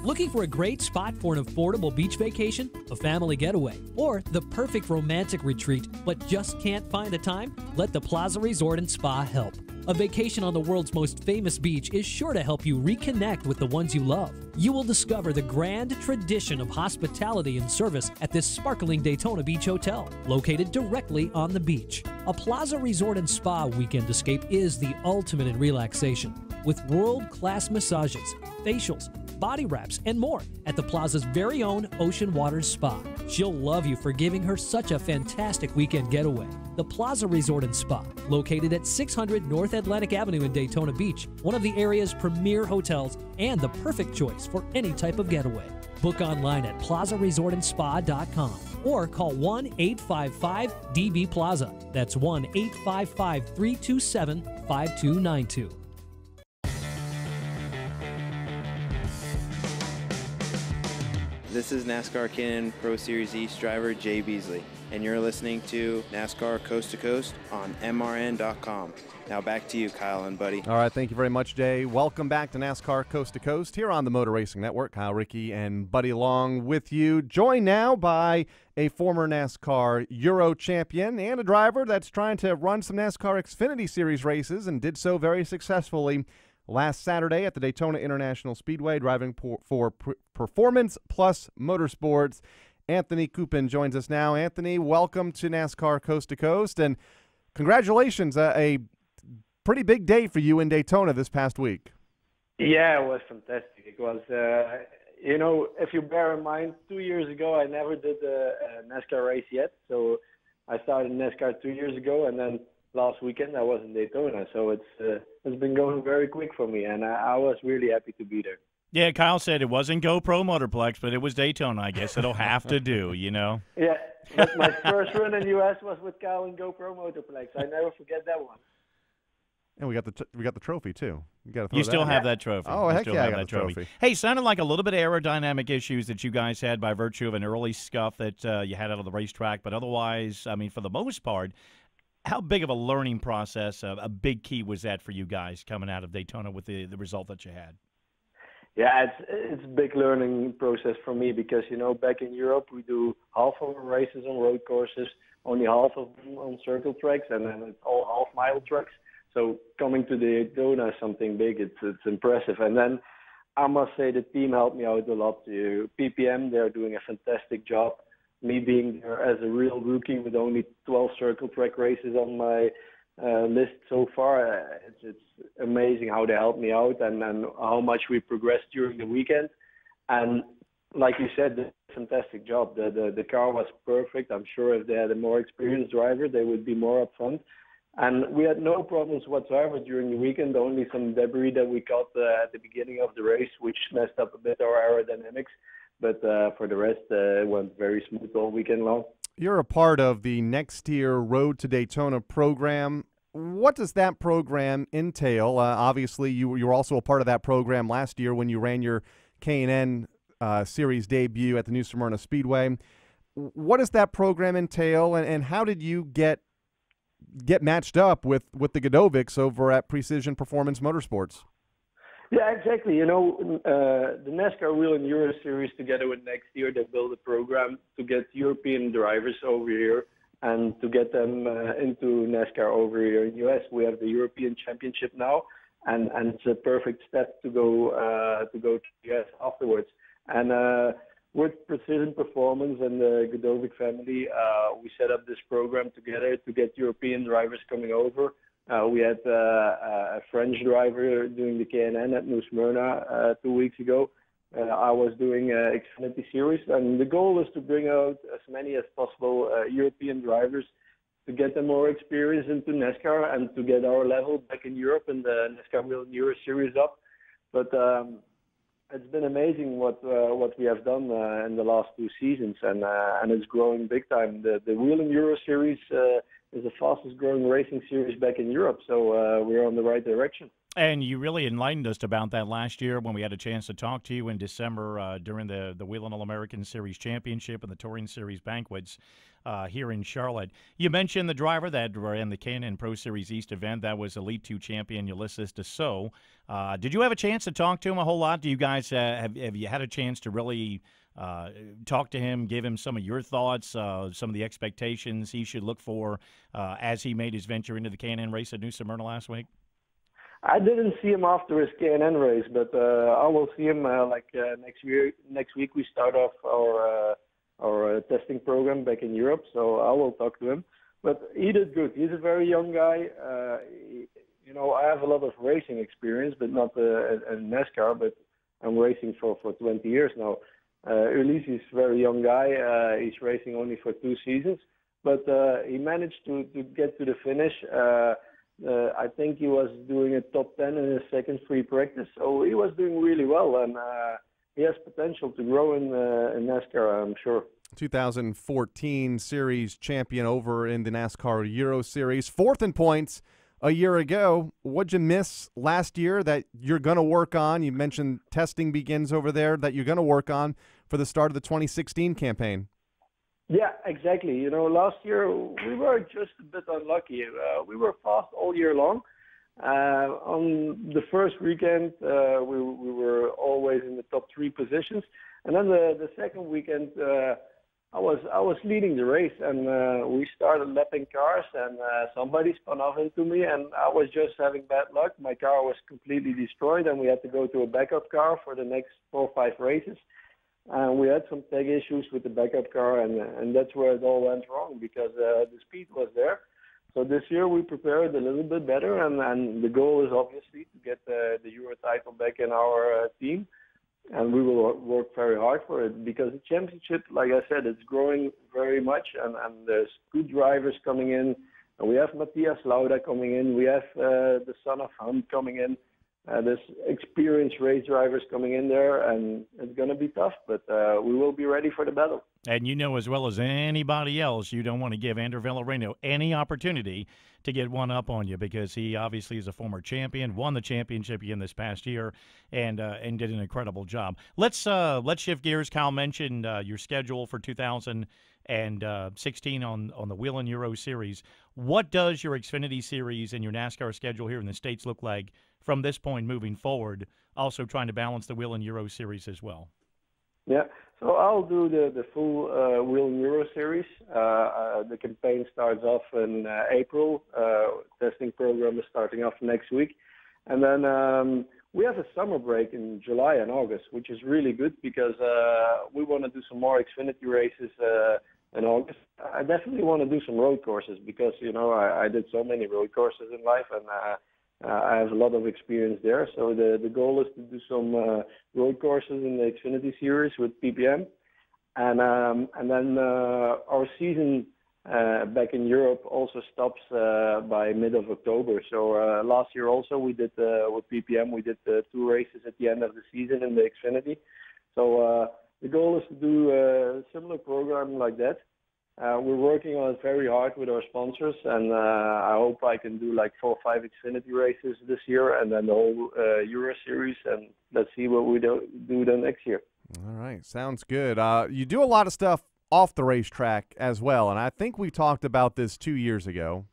Speaker 10: Looking for a great spot for an affordable beach vacation, a family getaway, or the perfect romantic retreat but just can't find the time? Let the Plaza Resort and Spa help. A vacation on the world's most famous beach is sure to help you reconnect with the ones you love. You will discover the grand tradition of hospitality and service at this sparkling Daytona Beach Hotel, located directly on the beach. A Plaza Resort and Spa weekend escape is the ultimate in relaxation, with world-class massages, facials, body wraps, and more at the Plaza's very own Ocean Waters Spa. She'll love you for giving her such a fantastic weekend getaway. The Plaza Resort and Spa, located at 600 North Atlantic Avenue in Daytona Beach, one of the area's premier hotels and the perfect choice for any type of getaway. Book online at plazaresortandspa.com or call 1-855-DB-PLAZA. That's 1-855-327-5292.
Speaker 11: This is NASCAR Canon Pro Series East driver Jay Beasley, and you're listening to NASCAR Coast to Coast on MRN.com. Now back to you, Kyle and Buddy.
Speaker 3: All right, thank you very much, Jay. Welcome back to NASCAR Coast to Coast here on the Motor Racing Network. Kyle Rickey and Buddy Long with you, joined now by a former NASCAR Euro champion and a driver that's trying to run some NASCAR Xfinity Series races and did so very successfully last Saturday at the Daytona International Speedway, driving for Performance Plus Motorsports. Anthony Kumpen joins us now. Anthony, welcome to NASCAR Coast to Coast, and congratulations. A pretty big day for you in Daytona this past week.
Speaker 12: Yeah, it was fantastic. It was, if you bear in mind, 2 years ago I never did a NASCAR race yet. So I started NASCAR 2 years ago, and then last weekend I was in Daytona. So it's been going very quick for me, and I was really happy to be there.
Speaker 4: Yeah, Kyle said it wasn't GoPro Motorplex, but it was Daytona. I guess it'll have to do,
Speaker 12: Yeah, but my first run in the U.S. was with Kyle and GoPro Motorplex. I never forget that one.
Speaker 3: And we got the trophy too.
Speaker 4: You still have that trophy.
Speaker 3: Oh, heck yeah, I got the trophy.
Speaker 4: Hey, sounded like a little bit of aerodynamic issues that you guys had by virtue of an early scuff that you had out of the racetrack, but otherwise, I mean, for the most part, how big of a learning process, a big key was that for you guys coming out of Daytona with the result that you had?
Speaker 12: Yeah, it's a big learning process for me because, back in Europe we do half of our races on road courses, only half of them on circle tracks, and then it's all half-mile tracks. So coming to Daytona is something big. It's impressive. And then I must say the team helped me out a lot. PPM, they're doing a fantastic job. Me being there as a real rookie with only 12 circle track races on my list so far, it's amazing how they helped me out and how much we progressed during the weekend. And like you said, they did a fantastic job. The car was perfect. I'm sure if they had a more experienced driver, they would be more upfront. And we had no problems whatsoever during the weekend, only some debris that we caught at the beginning of the race, which messed up a bit our aerodynamics. But for the rest, it went very smooth all weekend long.
Speaker 3: You're a part of the Next Year Road to Daytona program. what does that program entail? Obviously, you were also a part of that program last year when you ran your K&N Series debut at the New Smyrna Speedway. What does that program entail, and how did you get matched up with the Godovics over at Precision Performance Motorsports?
Speaker 12: Yeah, exactly. You know, the NASCAR Whelen Euro Series together with next year, they build a program to get European drivers over here and to get them into NASCAR over here in the U.S. We have the European Championship now, and it's a perfect step to go to the U.S. afterwards. And with Precision Performance and the Godovic family, we set up this program together to get European drivers coming over. We had a French driver doing the K&N at New Smyrna 2 weeks ago. I was doing Xfinity Series, and the goal is to bring out as many as possible European drivers to get them more experience into NASCAR and to get our level back in Europe and the NASCAR Whelen Euro Series up. But it's been amazing what we have done in the last 2 seasons, and it's growing big time. The Whelen Euro Series is the fastest growing racing series back in Europe, so we're on the right direction.
Speaker 4: And you really enlightened us about that last year when we had a chance to talk to you in December during the Whelen All-American Series Championship and the Touring Series banquets here in Charlotte. You mentioned the driver that ran the K&N Pro Series East event. That was Elite 2 champion Ulysses Dassault. Did you have a chance to talk to him a whole lot? Do you guys have you had a chance to really talk to him, give him some of your thoughts, some of the expectations he should look for as he made his venture into the K&N race at New Smyrna last week?
Speaker 12: I didn't see him after his K&N race, but I will see him next week. Next week we start off our testing program back in Europe, so I will talk to him. But he did good. He's a very young guy. You know, I have a lot of racing experience, but not in NASCAR, but I'm racing for 20 years now. Ulysses is a very young guy. He's racing only for 2 seasons, but he managed to get to the finish. I think he was doing a top 10 in his second free practice, so he was doing really well, and he has potential to grow in NASCAR, I'm sure.
Speaker 3: 2014 Series champion over in the NASCAR Euro Series, 4th in points a year ago. What'd you miss last year that you're going to work on? You mentioned testing begins over there that you're going to work on for the start of the 2016 campaign.
Speaker 12: Yeah, exactly. You know, last year we were just a bit unlucky. We were fast all year long. On the first weekend, we were always in the top 3 positions, and then the second weekend, I was leading the race, and we started lapping cars, and somebody spun off into me, and I was just having bad luck. My car was completely destroyed, and we had to go to a backup car for the next 4 or 5 races. And we had some tech issues with the backup car, and that's where it all went wrong, because the speed was there. So this year we prepared a little bit better, and the goal is obviously to get the Euro title back in our team, and we will work very hard for it, because the championship, like I said, it's growing very much, and there's good drivers coming in. And we have Matthias Lauda coming in, we have the son of Hunt coming in. There's experienced race drivers coming in there, and it's going to be tough, but we will be ready for the battle.
Speaker 4: And you know as well as anybody else, you don't want to give Andrew Villareno any opportunity to get one up on you, because he obviously is a former champion, won the championship again this past year, and did an incredible job. Let's shift gears. Kyle mentioned your schedule for 2016 on the Whelen Euro Series. What does your Xfinity Series and your NASCAR schedule here in the States look like from this point moving forward, also trying to balance the Whelen Euro Series as well?
Speaker 12: Yeah, so I'll do the full Whelen Euro Series. The campaign starts off in April. Testing program is starting off next week. And then we have a summer break in July and August, which is really good, because we want to do some more Xfinity races in August. I definitely want to do some road courses, because, you know, I did so many road courses in life, and I have a lot of experience there. So the goal is to do some road courses in the Xfinity Series with PPM. And then our season back in Europe also stops by mid of October. So last year also we did with PPM, we did 2 races at the end of the season in the Xfinity. So the goal is to do a similar program like that. We're working on it very hard with our sponsors, and I hope I can do like 4 or 5 Xfinity races this year, and then the whole Euro Series, and let's see what we do then next year.
Speaker 3: All right, sounds good. You do a lot of stuff off the racetrack as well, and I think we talked about this 2 years ago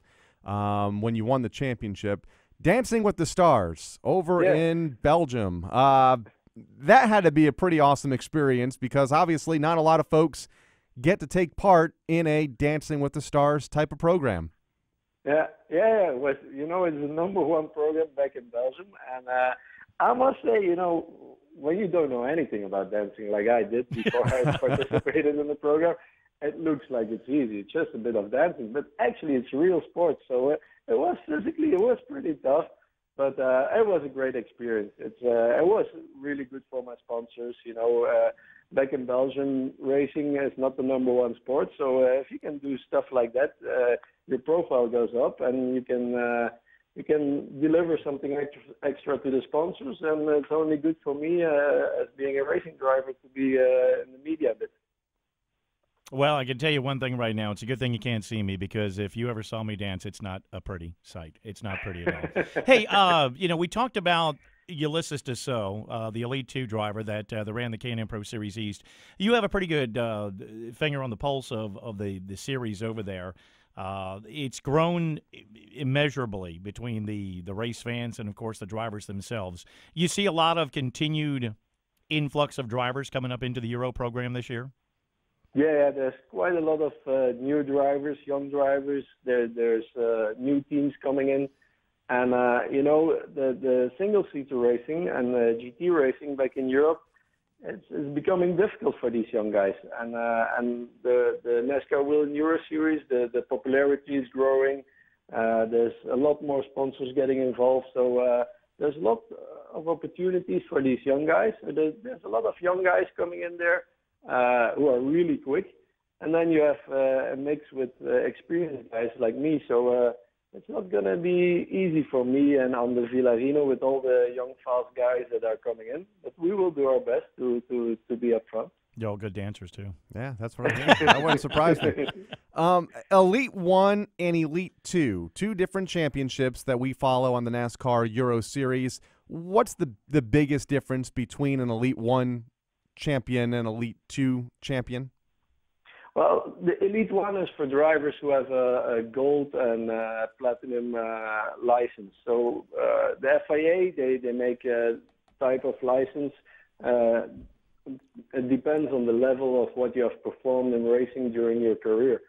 Speaker 3: when you won the championship. Dancing with the Stars over in Belgium. That had to be a pretty awesome experience because obviously not a lot of folks get to take part in a Dancing with the Stars type of program.
Speaker 12: Yeah. It was, it's the #1 program back in Belgium, and I must say, when you don't know anything about dancing like I did before I participated in the program, it looks like it's easy. It's just a bit of dancing, but actually it's real sport. So it was pretty tough, but it was a great experience. It was really good for my sponsors. Back in Belgium, racing is not the #1 sport. So if you can do stuff like that, your profile goes up, and you can deliver something extra to the sponsors, and it's only good for me as being a racing driver to be in the media a bit.
Speaker 4: Well, I can tell you one thing right now. It's a good thing you can't see me because if you ever saw me dance, it's not a pretty sight. It's not pretty at all. Hey, we talked about Ulysses Dassault, the Elite 2 driver that ran the K&N Pro Series East. You have a pretty good finger on the pulse of the series over there. It's grown immeasurably between the race fans and, of course, the drivers themselves. You see a lot of continued influx of drivers coming up into the Euro program this year?
Speaker 12: Yeah, there's quite a lot of new drivers, young drivers. There's new teams coming in. And, the single-seater racing and GT racing back in Europe, it's becoming difficult for these young guys. And the NASCAR Whelen Euro Series, the popularity is growing. There's a lot more sponsors getting involved. So there's a lot of opportunities for these young guys. There's a lot of young guys coming in there who are really quick. And then you have a mix with experienced guys like me. So it's not going to be easy for me and Anders Villarino with all the young, fast guys that are coming in. But we will do our best to be up front.
Speaker 4: You're all good dancers, too.
Speaker 3: Yeah, that's what I mean. That wouldn't surprise me. Elite 1 and Elite 2, two different championships that we follow on the NASCAR Euro Series. What's the biggest difference between an Elite 1 champion and Elite 2 champion?
Speaker 12: Well, the Elite 1 is for drivers who have a gold and platinum license. So the FIA, they make a type of license. It depends on the level of what you have performed in racing during your career.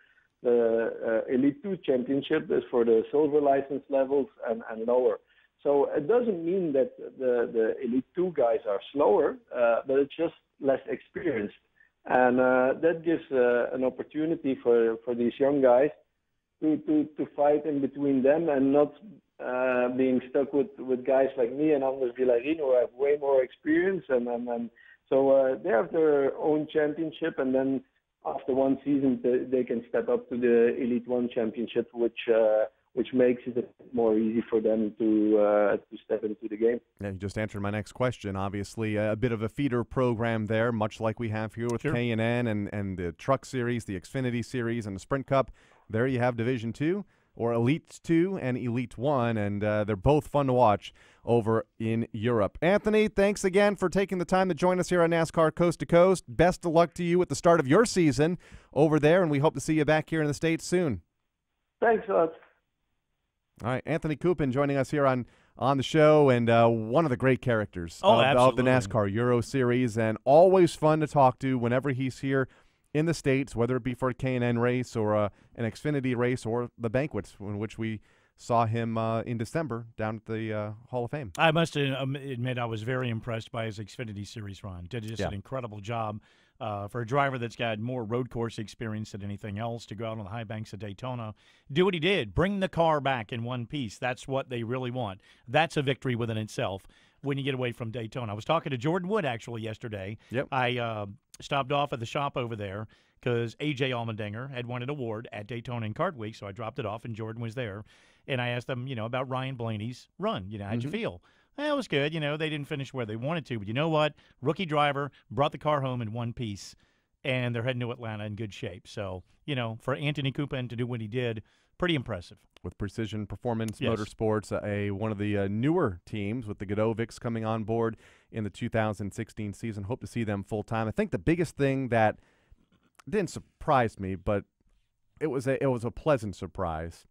Speaker 12: The Elite 2 championship is for the silver license levels and lower. So it doesn't mean that the Elite 2 guys are slower, but it's just less experienced. And that gives an opportunity for these young guys to fight in between them and not being stuck with guys like me and Anders Villarino who have way more experience. And so they have their own championship, and then after one season they can step up to the Elite 1 championship, which makes it a bit more easy for them to step into the game.
Speaker 3: Yeah, you just answered my next question. Obviously, a bit of a feeder program there, much like we have here with K&N and the Truck Series, the Xfinity Series, and the Sprint Cup. There you have Division 2, or Elite 2 and Elite 1, and they're both fun to watch over in Europe. Anthony, thanks again for taking the time to join us here on NASCAR Coast to Coast. Best of luck to you at the start of your season over there, and we hope to see you back here in the States soon.
Speaker 12: Thanks a lot.
Speaker 3: All right, Anthony Kumpen joining us here on the show, and one of the great characters of the NASCAR Euro Series, and always fun to talk to whenever he's here in the States, whether it be for a K&N race or an Xfinity race or the banquets in which we saw him in December down at the Hall of Fame.
Speaker 4: I must admit I was very impressed by his Xfinity Series run. Did just an incredible job. For a driver that's got more road course experience than anything else, to go out on the high banks of Daytona, do what he did, bring the car back in one piece. That's what they really want. That's a victory within itself when you get away from Daytona. I was talking to Jordan Wood actually yesterday.
Speaker 3: Yep.
Speaker 4: I stopped off at the shop over there because A.J. Allmendinger had won an award at Daytona in Kart Week, so I dropped it off, and Jordan was there. And I asked him, about Ryan Blaney's run. How'd you feel? It was good. They didn't finish where they wanted to. But you know what? Rookie driver, brought the car home in one piece. and they're heading to Atlanta in good shape. So, for Anthony Kumpen to do what he did, pretty impressive.
Speaker 3: With Precision Performance
Speaker 4: Yes.
Speaker 3: Motorsports, one of the newer teams with the Godovics coming on board in the 2016 season. Hope to see them full-time. I think the biggest thing that didn't surprise me, but it was a pleasant surprise.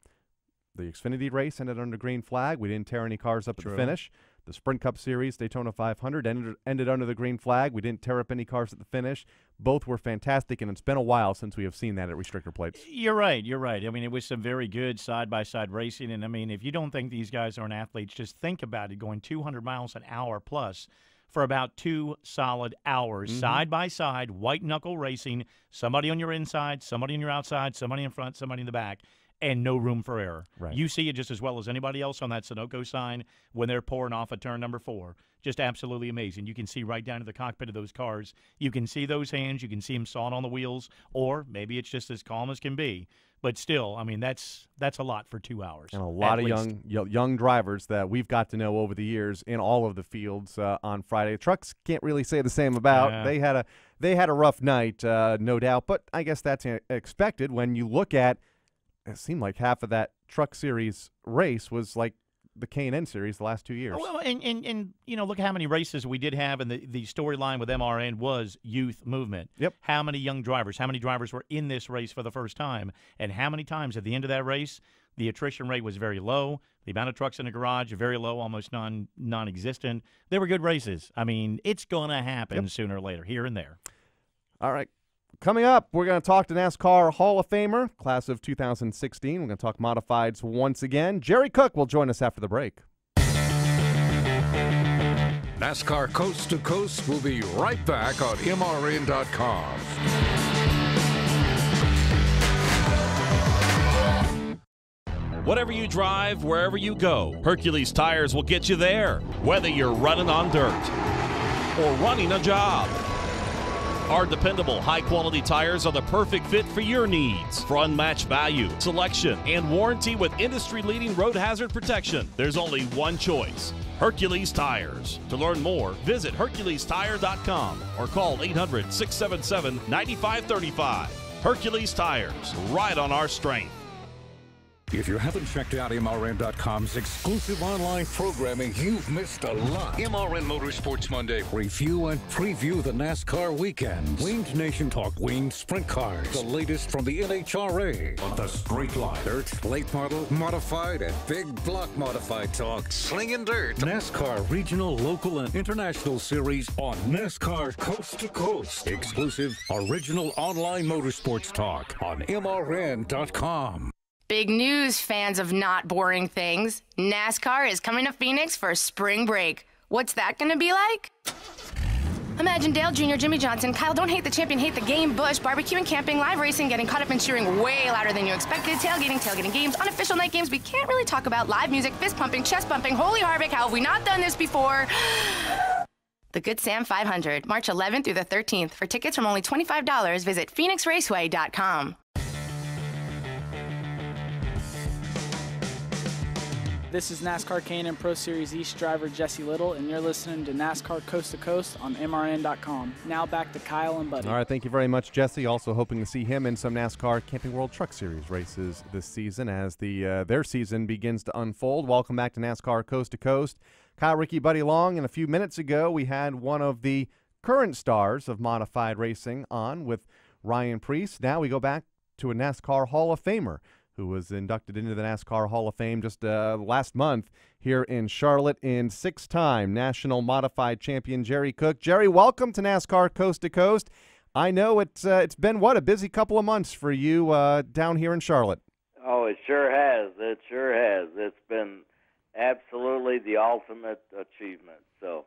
Speaker 3: The Xfinity race ended under green flag. We didn't tear any cars up at the finish. The Sprint Cup Series, Daytona 500, ended under the green flag. We didn't tear up any cars at the finish. Both were fantastic, and it's been a while since we have seen that at restrictor plates.
Speaker 4: You're right. I mean, it was some very good side-by-side racing, and, I mean, if you don't think these guys aren't athletes, just think about it, going 200 miles an hour plus for about 2 solid hours, side-by-side, white-knuckle racing, somebody on your inside, somebody on your outside, somebody in front, somebody in the back, and no room for error.
Speaker 3: Right.
Speaker 4: You see it just as well as anybody else on that Sunoco sign when they're pouring off at turn number 4. Just absolutely amazing. You can see right down to the cockpit of those cars. You can see those hands. You can see them sawing on the wheels, or maybe it's just as calm as can be. But still, I mean, that's a lot for 2 hours.
Speaker 3: And a lot of young drivers that we've got to know over the years in all of the fields on Friday. Trucks can't really say the same about.
Speaker 4: Yeah.
Speaker 3: They had a rough night, no doubt. But I guess that's expected when you look at. It seemed like half of that Truck Series race was like the K&N Series the last 2 years.
Speaker 4: Well, and look at how many races we did have, and the storyline with MRN was youth movement.
Speaker 3: Yep.
Speaker 4: How many young drivers, how many drivers were in this race for the first time, and how many times at the end of that race the attrition rate was very low, the amount of trucks in the garage very low, almost non-existent. They were good races. I mean, it's going to happen sooner or later, here and there.
Speaker 3: All right. Coming up, we're going to talk to NASCAR Hall of Famer, class of 2016. We're going to talk modifieds once again. Jerry Cook will join us after the break.
Speaker 1: NASCAR Coast to Coast will be right back on MRN.com.
Speaker 6: Whatever you drive, wherever you go, Hercules Tires will get you there, whether you're running on dirt or running a job. Our dependable, high-quality tires are the perfect fit for your needs. For unmatched value, selection, and warranty with industry-leading road hazard protection, there's only one choice: Hercules Tires. To learn more, visit HerculesTire.com or call 800-677-9535. Hercules Tires, right on our strength.
Speaker 1: If you haven't checked out MRN.com's exclusive online programming, you've missed a lot. MRN Motorsports Monday. Review and preview the NASCAR weekends. Winged Nation Talk, Winged Sprint Cars. The latest from the NHRA. On the straight line. Dirt, late model, modified, and big block modified talk. Slinging dirt. NASCAR Regional, Local, and International Series on NASCAR Coast to Coast. Exclusive, original online motorsports talk on MRN.com.
Speaker 13: Big news, fans of not boring things. NASCAR is coming to Phoenix for spring break. What's that going to be like? Imagine Dale Jr., Jimmy Johnson, Kyle Don't Hate the Champion, Hate the Game, Bush, barbecuing, camping, live racing, getting caught up in cheering way louder than you expected, tailgating games, unofficial night games we can't really talk about, live music, fist pumping, chest bumping, holy Harvick, how have we not done this before? The Good Sam 500, March 11th through the 13th. For tickets from only $25, visit PhoenixRaceway.com.
Speaker 14: This is NASCAR K&N Pro Series East driver Jesse Little, and you're listening to NASCAR Coast to Coast on MRN.com. Now back to Kyle and Buddy.
Speaker 3: All right, thank you very much, Jesse. Also hoping to see him in some NASCAR Camping World Truck Series races this season as their season begins to unfold. Welcome back to NASCAR Coast to Coast. Kyle, Rickey, Buddy Long, and a few minutes ago we had one of the current stars of modified racing on with Ryan Preece. Now we go back to a NASCAR Hall of Famer who was inducted into the NASCAR Hall of Fame just last month here in Charlotte, in 6-time National Modified Champion Jerry Cook. Jerry, welcome to NASCAR Coast to Coast. I know it's been, a busy couple of months for you down here in Charlotte.
Speaker 15: Oh, it sure has. It sure has. It's been absolutely the ultimate achievement. So.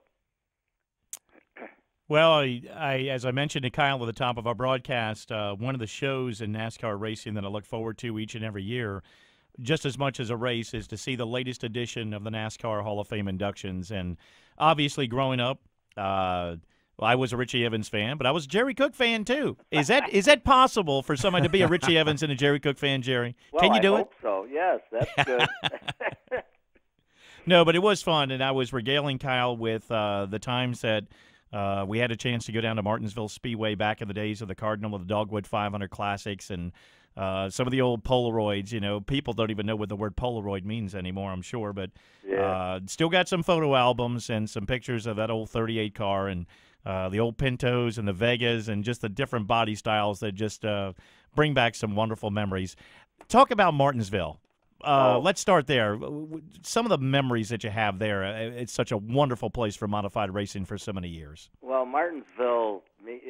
Speaker 4: Well, as I mentioned to Kyle at the top of our broadcast, one of the shows in NASCAR racing that I look forward to each and every year, just as much as a race, is to see the latest edition of the NASCAR Hall of Fame inductions. And obviously, growing up, I was a Richie Evans fan, but I was a Jerry Cook fan too. Is that possible for somebody to be a Richie Evans and a Jerry Cook fan, Jerry?
Speaker 15: Well,
Speaker 4: Can you do
Speaker 15: I
Speaker 4: it?
Speaker 15: hope so. Yes, that's good.
Speaker 4: No, but it was fun, and I was regaling Kyle with the times that We had a chance to go down to Martinsville Speedway back in the days of the Cardinal and the Dogwood 500 Classics and some of the old Polaroids. You know, people don't even know what the word Polaroid means anymore, I'm sure. But still got some photo albums and some pictures of that old 38 car and the old Pintos and the Vegas and just the different body styles that just bring back some wonderful memories. Talk about Martinsville. Let's start there. Some of the memories that you have there. It's such a wonderful place for modified racing for so many years.
Speaker 15: Well, Martinsville, me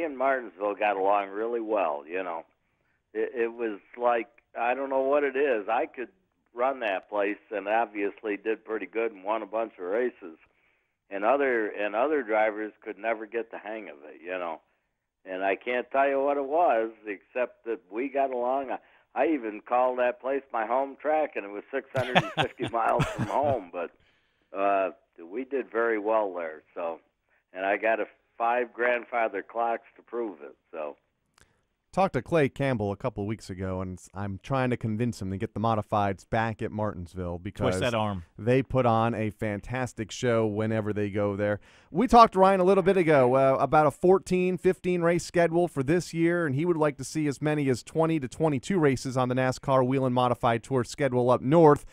Speaker 15: and Martinsville got along really well, you know. It was like, I don't know what it is. I could run that place and obviously did pretty good and won a bunch of races. And other drivers could never get the hang of it, you know. And I can't tell you what it was, except that we got along. I even called that place my home track, and it was 650 miles from home. But we did very well there. So, and I got 5 grandfather clocks to prove it. So.
Speaker 3: Talked to Clay Campbell a couple of weeks ago, and I'm trying to convince him to get the modifieds back at Martinsville because
Speaker 4: twist that arm.
Speaker 3: They put on a fantastic show whenever they go there. We talked to Ryan a little bit ago about a 14, 15 race schedule for this year, and he would like to see as many as 20 to 22 races on the NASCAR Whelen Modified Tour schedule up north.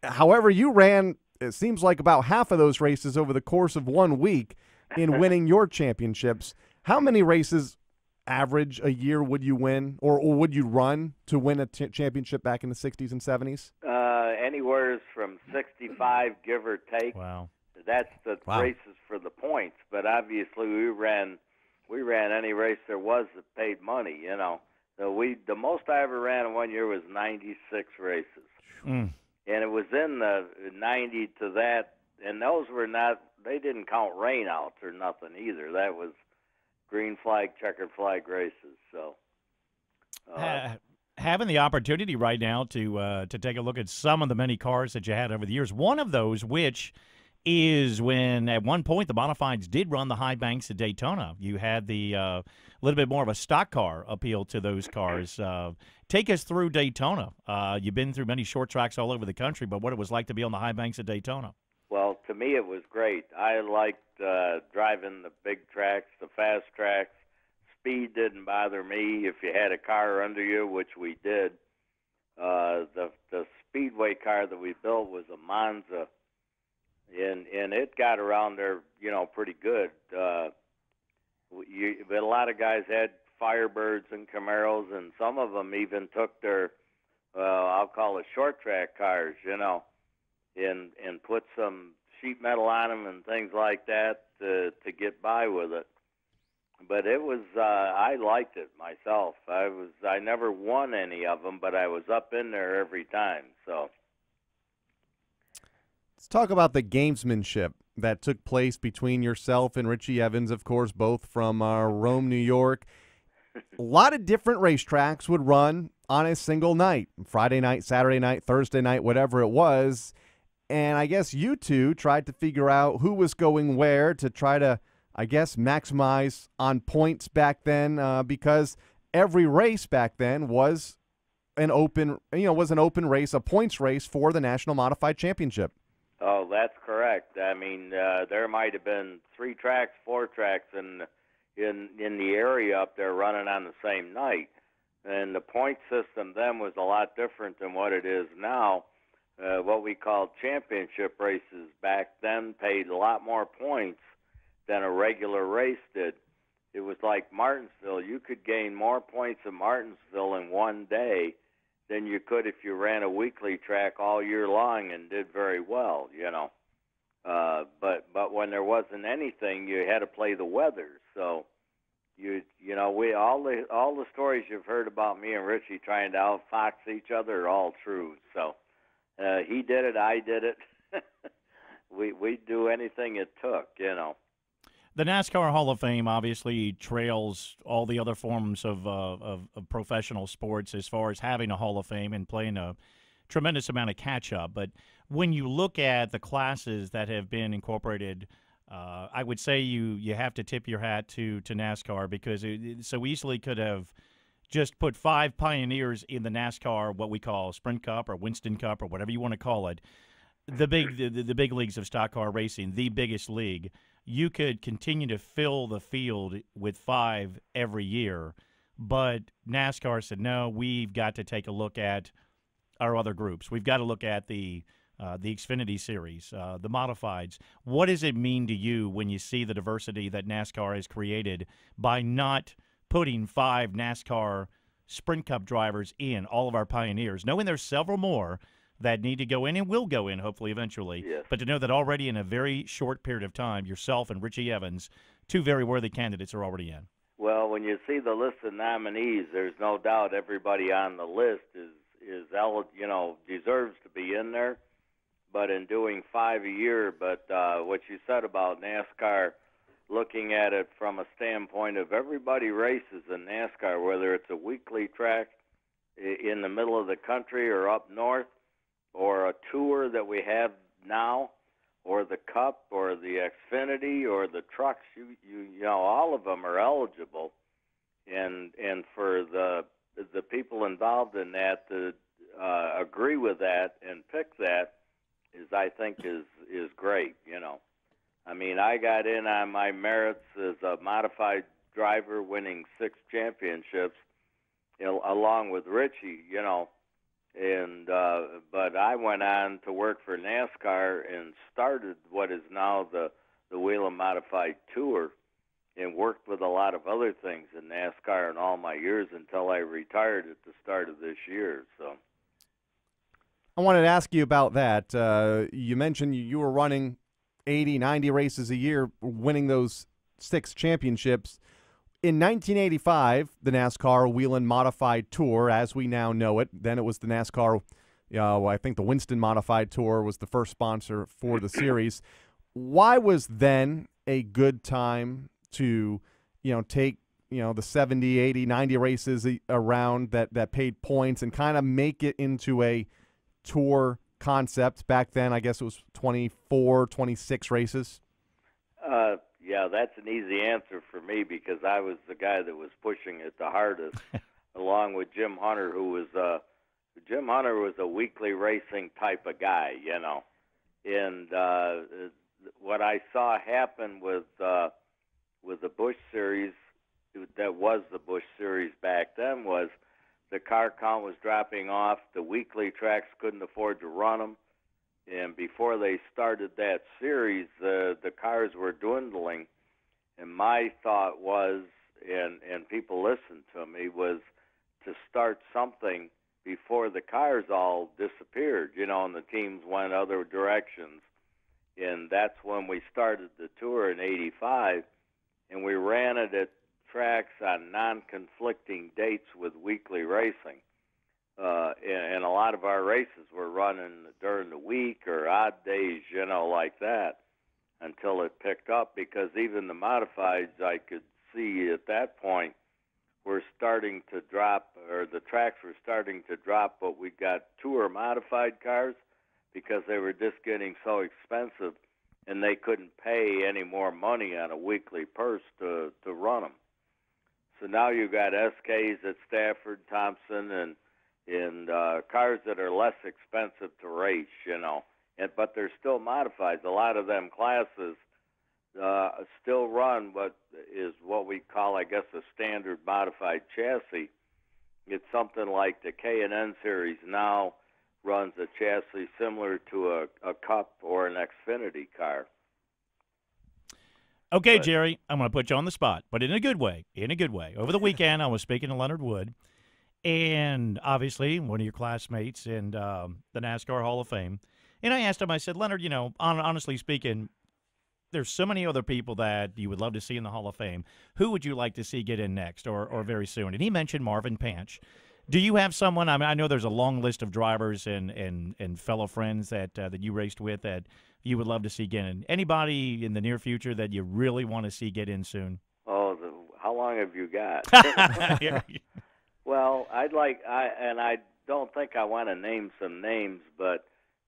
Speaker 3: However, you ran, it seems like, about half of those races over the course of 1 week in winning your championships. How many races average a year would you win or would you run to win a championship back in the 60s and 70s?
Speaker 15: Anywhere from 65, give or take.
Speaker 4: Wow.
Speaker 15: That's the races for the points, but obviously we ran any race there was that paid money, you know. So the most I ever ran in 1 year was 96 races. And it was in the 90 to that, and those were not, they didn't count rainouts or nothing either. That was green flag, checkered flag races. So
Speaker 4: having the opportunity right now to take a look at some of the many cars that you had over the years, one of those which is when at one point the modifieds did run the high banks at Daytona. You had the little bit more of a stock car appeal to those cars. Take us through Daytona. You've been through many short tracks all over the country, but what it was like to be on the high banks at Daytona.
Speaker 15: Well, to me it was great. I liked driving the big tracks, the fast tracks. Speed didn't bother me if you had a car under you, which we did. The speedway car that we built was a Monza, and it got around there, you know, pretty good. But a lot of guys had Firebirds and Camaros, and some of them even took their, I'll call it short track cars, you know, and put some sheet metal on them and things like that to get by with it. But it was, I liked it myself. I never won any of them, but I was up in there every time. So
Speaker 3: let's talk about the gamesmanship that took place between yourself and Rickey Evans, of course, both from Rome, New York. A lot of different racetracks would run on a single night, Friday night, Saturday night, Thursday night, whatever it was. And I guess you two tried to figure out who was going where to try to, I guess, maximize on points back then, because every race back then was an open race, a points race for the National Modified Championship.
Speaker 15: Oh, that's correct. I mean, there might have been 3 tracks, 4 tracks in the area up there running on the same night. And the point system then was a lot different than what it is now. What we called championship races back then paid a lot more points than a regular race did. It was like Martinsville. You could gain more points at Martinsville in one day than you could if you ran a weekly track all year long and did very well, you know. But when there wasn't anything, you had to play the weather. So you know, we all the stories you've heard about me and Rickey trying to outfox each other are all true. So he did it, I did it. We'd do anything it took, you know.
Speaker 4: The NASCAR Hall of Fame obviously trails all the other forms of professional sports as far as having a Hall of Fame and playing a tremendous amount of catch-up. But when you look at the classes that have been incorporated, I would say you have to tip your hat to NASCAR because it so easily could have just put 5 pioneers in the NASCAR, what we call Sprint Cup or Winston Cup or whatever you want to call it, the big leagues of stock car racing, the biggest league. you could continue to fill the field with 5 every year. But NASCAR said, no, we've got to take a look at our other groups. We've got to look at the Xfinity Series, the modifieds. What does it mean to you when you see the diversity that NASCAR has created by not putting 5 NASCAR Sprint Cup drivers in, all of our pioneers, knowing there's several more that need to go in and will go in, hopefully, eventually.
Speaker 15: Yes.
Speaker 4: But to know that already in a very short period of time, yourself and Rickey Evans, 2 very worthy candidates, are already in.
Speaker 15: Well, when you see the list of nominees, there's no doubt everybody on the list deserves to be in there. But in doing 5 a year, but what you said about NASCAR, looking at it from a standpoint of everybody races in NASCAR, whether it's a weekly track in the middle of the country or up north, or a tour that we have now, or the Cup, or the Xfinity, or the trucks, you know, all of them are eligible, and for the people involved in that to agree with that and pick that I think is great. You know, I mean, I got in on my merits as a modified driver, winning 6 championships, along with Richie. You know. And but I went on to work for NASCAR and started what is now the Whelen Modified Tour, and worked with a lot of other things in NASCAR in all my years until I retired at the start of this year. So
Speaker 3: I wanted to ask you about that. You mentioned you were running 80, 90 races a year, winning those 6 championships. In 1985, the NASCAR Whelen Modified Tour, as we now know it, then it was the NASCAR, I think the Winston Modified Tour was the first sponsor for the series. Why was then a good time to, take, the 70, 80, 90 races around that paid points and kind of make it into a tour concept? Back then, I guess it was 24, 26 races.
Speaker 15: Yeah, that's an easy answer for me because I was the guy that was pushing it the hardest, along with Jim Hunter, who was Jim Hunter was a weekly racing type of guy, you know. And what I saw happen with the Busch Series, that was the Busch Series back then, was the car count was dropping off. The weekly tracks couldn't afford to run them. And before they started that series, the cars were dwindling. And my thought was, and people listened to me, was to start something before the cars all disappeared, and the teams went other directions. And that's when we started the tour in '85, and we ran it at tracks on non-conflicting dates with weekly racing. And a lot of our races were running during the week or odd days, like that, until it picked up, because even the modifieds, I could see at that point, were starting to drop, or the tracks were starting to drop, but we got tour modified cars because they were just getting so expensive and they couldn't pay any more money on a weekly purse to run them. So now you got SKs at Stafford, Thompson, and cars that are less expensive to race, but they're still modified. A lot of them classes still run what is what we call, I guess, a standard modified chassis. It's something like the K&N Series now runs a chassis similar to a Cup or an Xfinity car.
Speaker 4: Okay, Jerry, I'm going to put you on the spot, but in a good way, Over the weekend, I was speaking to Leonard Wood, and obviously one of your classmates in the NASCAR Hall of Fame. And I asked him, I said, Leonard, honestly speaking, there's so many other people that you would love to see in the Hall of Fame. Who would you like to see get in next or very soon? And he mentioned Marvin Panch. Do you have someone? I mean, I know there's a long list of drivers and fellow friends that you raced with that you would love to see get in. Anybody in the near future that you really want to see get in soon?
Speaker 15: Oh, how long have you got? Well, I don't think I want to name some names, but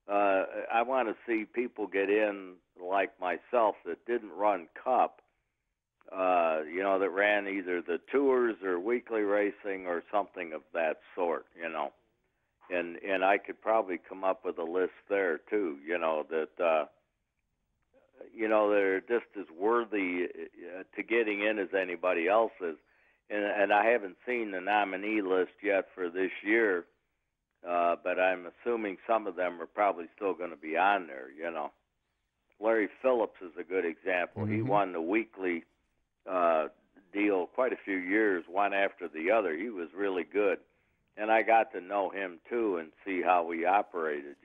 Speaker 15: I want to see people get in like myself that didn't run Cup, that ran either the tours or weekly racing or something of that sort, And I could probably come up with a list there too, that that are just as worthy to getting in as anybody else is. And I haven't seen the nominee list yet for this year, but I'm assuming some of them are probably still going to be on there, Larry Phillips is a good example.
Speaker 3: Mm-hmm.
Speaker 15: He won the weekly deal quite a few years, one after the other. He was really good. And I got to know him, too, and see how he operated,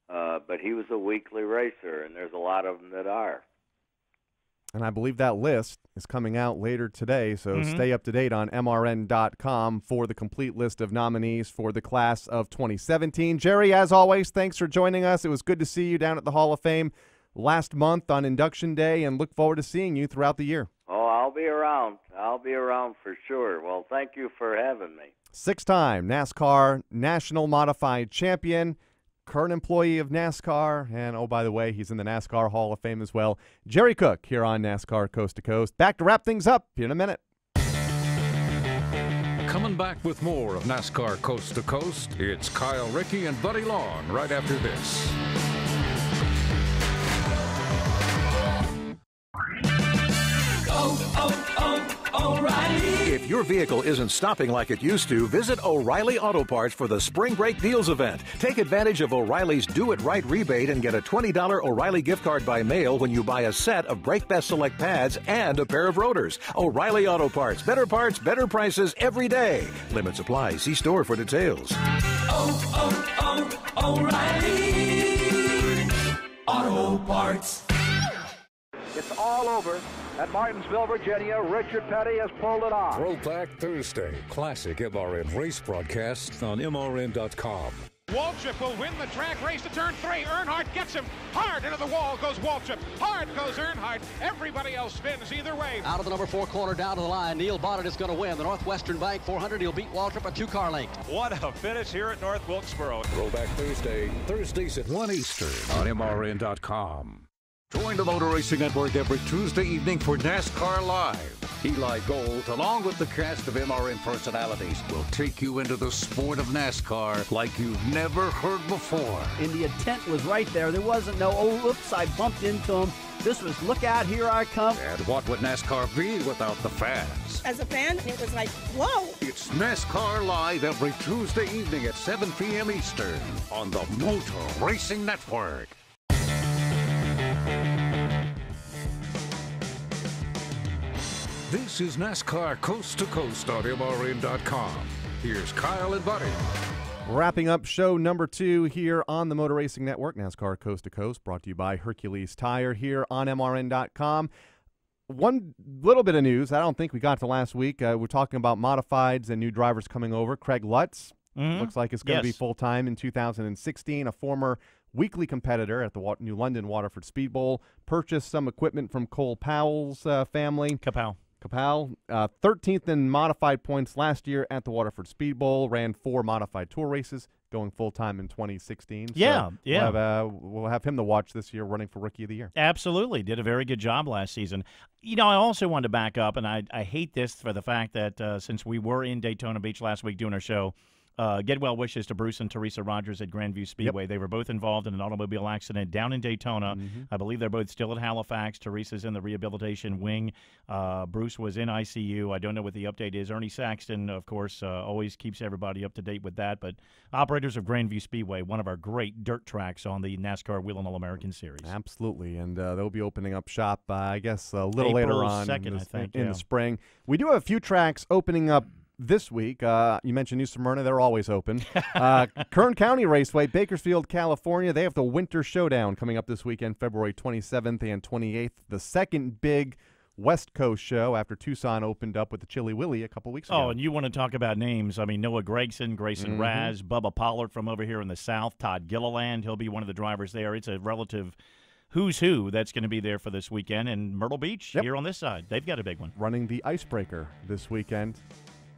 Speaker 15: But he was a weekly racer, and there's a lot of them that are.
Speaker 3: And I believe that list is coming out later today, so stay up to date on MRN.com for the complete list of nominees for the class of 2017. Jerry, as always, thanks for joining us. It was good to see you down at the Hall of Fame last month on Induction Day, and look forward to seeing you throughout the year.
Speaker 15: Oh, I'll be around. I'll be around for sure. Well, thank you for having me.
Speaker 3: 6-time NASCAR National Modified Champion, current employee of NASCAR, and oh, by the way, he's in the NASCAR Hall of Fame as well. Jerry Cook here on NASCAR Coast to Coast. Back to wrap things up in a minute.
Speaker 1: Coming back with more of NASCAR Coast to Coast, it's Kyle Rickey and Buddy Long right after this.
Speaker 7: O'Reilly.
Speaker 6: If your vehicle isn't stopping like it used to, visit O'Reilly Auto Parts for the Spring Break Deals event. Take advantage of O'Reilly's Do It Right rebate and get a $20 O'Reilly gift card by mail when you buy a set of Brake Best Select pads and a pair of rotors. O'Reilly Auto Parts, better prices every day. Limits apply. See store for details.
Speaker 7: O'Reilly Auto Parts.
Speaker 16: It's all over at Martinsville, Virginia. Richard Petty has pulled it off.
Speaker 1: Throwback Thursday, classic MRN race broadcast on MRN.com.
Speaker 17: Waltrip will win the track race to turn 3. Earnhardt gets him. Hard into the wall goes Waltrip. Hard goes Earnhardt. Everybody else spins either way.
Speaker 18: Out of the number 4 corner down to the line. Neil Bonnet is going to win. The Northwestern Bank 400. He'll beat Waltrip a 2-car length.
Speaker 17: What a finish here at North Wilkesboro.
Speaker 1: Throwback Thursday, Thursdays at 1 Eastern on MRN.com. Join the Motor Racing Network every Tuesday evening for NASCAR Live. Eli Gold, along with the cast of MRN personalities, will take you into the sport of NASCAR like you've never heard before.
Speaker 19: And the intent was right there. There wasn't no, oh, oops, I bumped into him. This was, look out, here I come.
Speaker 1: And what would NASCAR be without the fans?
Speaker 20: As a fan, it was like, whoa.
Speaker 1: It's NASCAR Live every Tuesday evening at 7 p.m. Eastern on the Motor Racing Network. This is NASCAR Coast to Coast on MRN.com. Here's Kyle and Buddy.
Speaker 3: Wrapping up show number 2 here on the Motor Racing Network, NASCAR Coast to Coast, brought to you by Hercules Tire here on MRN.com. One little bit of news I don't think we got to last week. We're talking about modifieds and new drivers coming over. Craig Lutz looks like it's going to be full-time in 2016. A former weekly competitor at the New London Waterford Speed Bowl, purchased some equipment from Cole Powell's family. Kapow, 13th in modified points last year at the Waterford Speed Bowl, ran 4 modified tour races, going full-time in 2016.
Speaker 4: Yeah.
Speaker 3: We'll have him to watch this year running for Rookie of the Year.
Speaker 4: Absolutely. Did a very good job last season. I also wanted to back up, and I hate this for the fact that since we were in Daytona Beach last week doing our show, get well wishes to Bruce and Teresa Rogers at Grandview Speedway. They were both involved in an automobile accident down in Daytona. I believe they're both still at Halifax. Teresa's in the rehabilitation wing. Bruce was in ICU. I don't know what the update is. Ernie Saxton, of course, always keeps everybody up to date with that. But operators of Grandview Speedway, one of our great dirt tracks on the NASCAR Whelen All-American Series.
Speaker 3: Absolutely, and they'll be opening up shop, I guess, a little
Speaker 4: April
Speaker 3: later on
Speaker 4: 2nd, I think,
Speaker 3: in the spring. We do have a few tracks opening up this week. You mentioned New Smyrna. They're always open. Kern County Raceway, Bakersfield, California. They have the Winter Showdown coming up this weekend, February 27th and 28th. The second big West Coast show after Tucson opened up with the Chili Willy a couple weeks ago.
Speaker 4: Oh, and you want to talk about names. I mean, Noah Gregson, Grayson Raz, Bubba Pollard from over here in the South, Todd Gilliland. He'll be one of the drivers there. It's a relative who's who that's going to be there for this weekend. And Myrtle Beach here on this side. They've got a big one.
Speaker 3: Running the Icebreaker this weekend.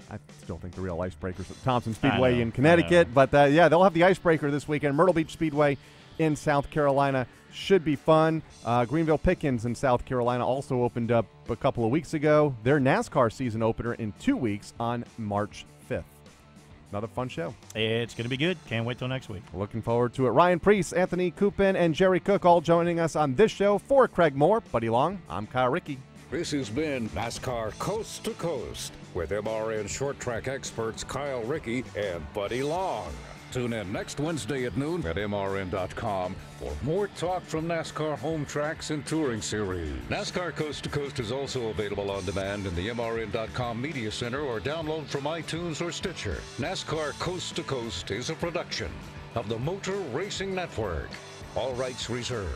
Speaker 3: I still think the real Icebreaker's at Thompson Speedway in Connecticut. But, they'll have the Icebreaker this weekend. Myrtle Beach Speedway in South Carolina should be fun. Greenville Pickens in South Carolina also opened up a couple of weeks ago. Their NASCAR season opener in 2 weeks on March 5th. Another fun show.
Speaker 4: It's going to be good. Can't wait till next week.
Speaker 3: Looking forward to it. Ryan Preece, Anthony Kumpen, and Jerry Cook all joining us on this show. For Craig Moore, Buddy Long, I'm Kyle Rickey.
Speaker 1: This has been NASCAR Coast to Coast with MRN short track experts Kyle Rickey and Buddy Long. Tune in next Wednesday at noon at MRN.com for more talk from NASCAR home tracks and touring series. NASCAR Coast to Coast is also available on demand in the MRN.com Media Center or download from iTunes or Stitcher. NASCAR Coast to Coast is a production of the Motor Racing Network. All rights reserved.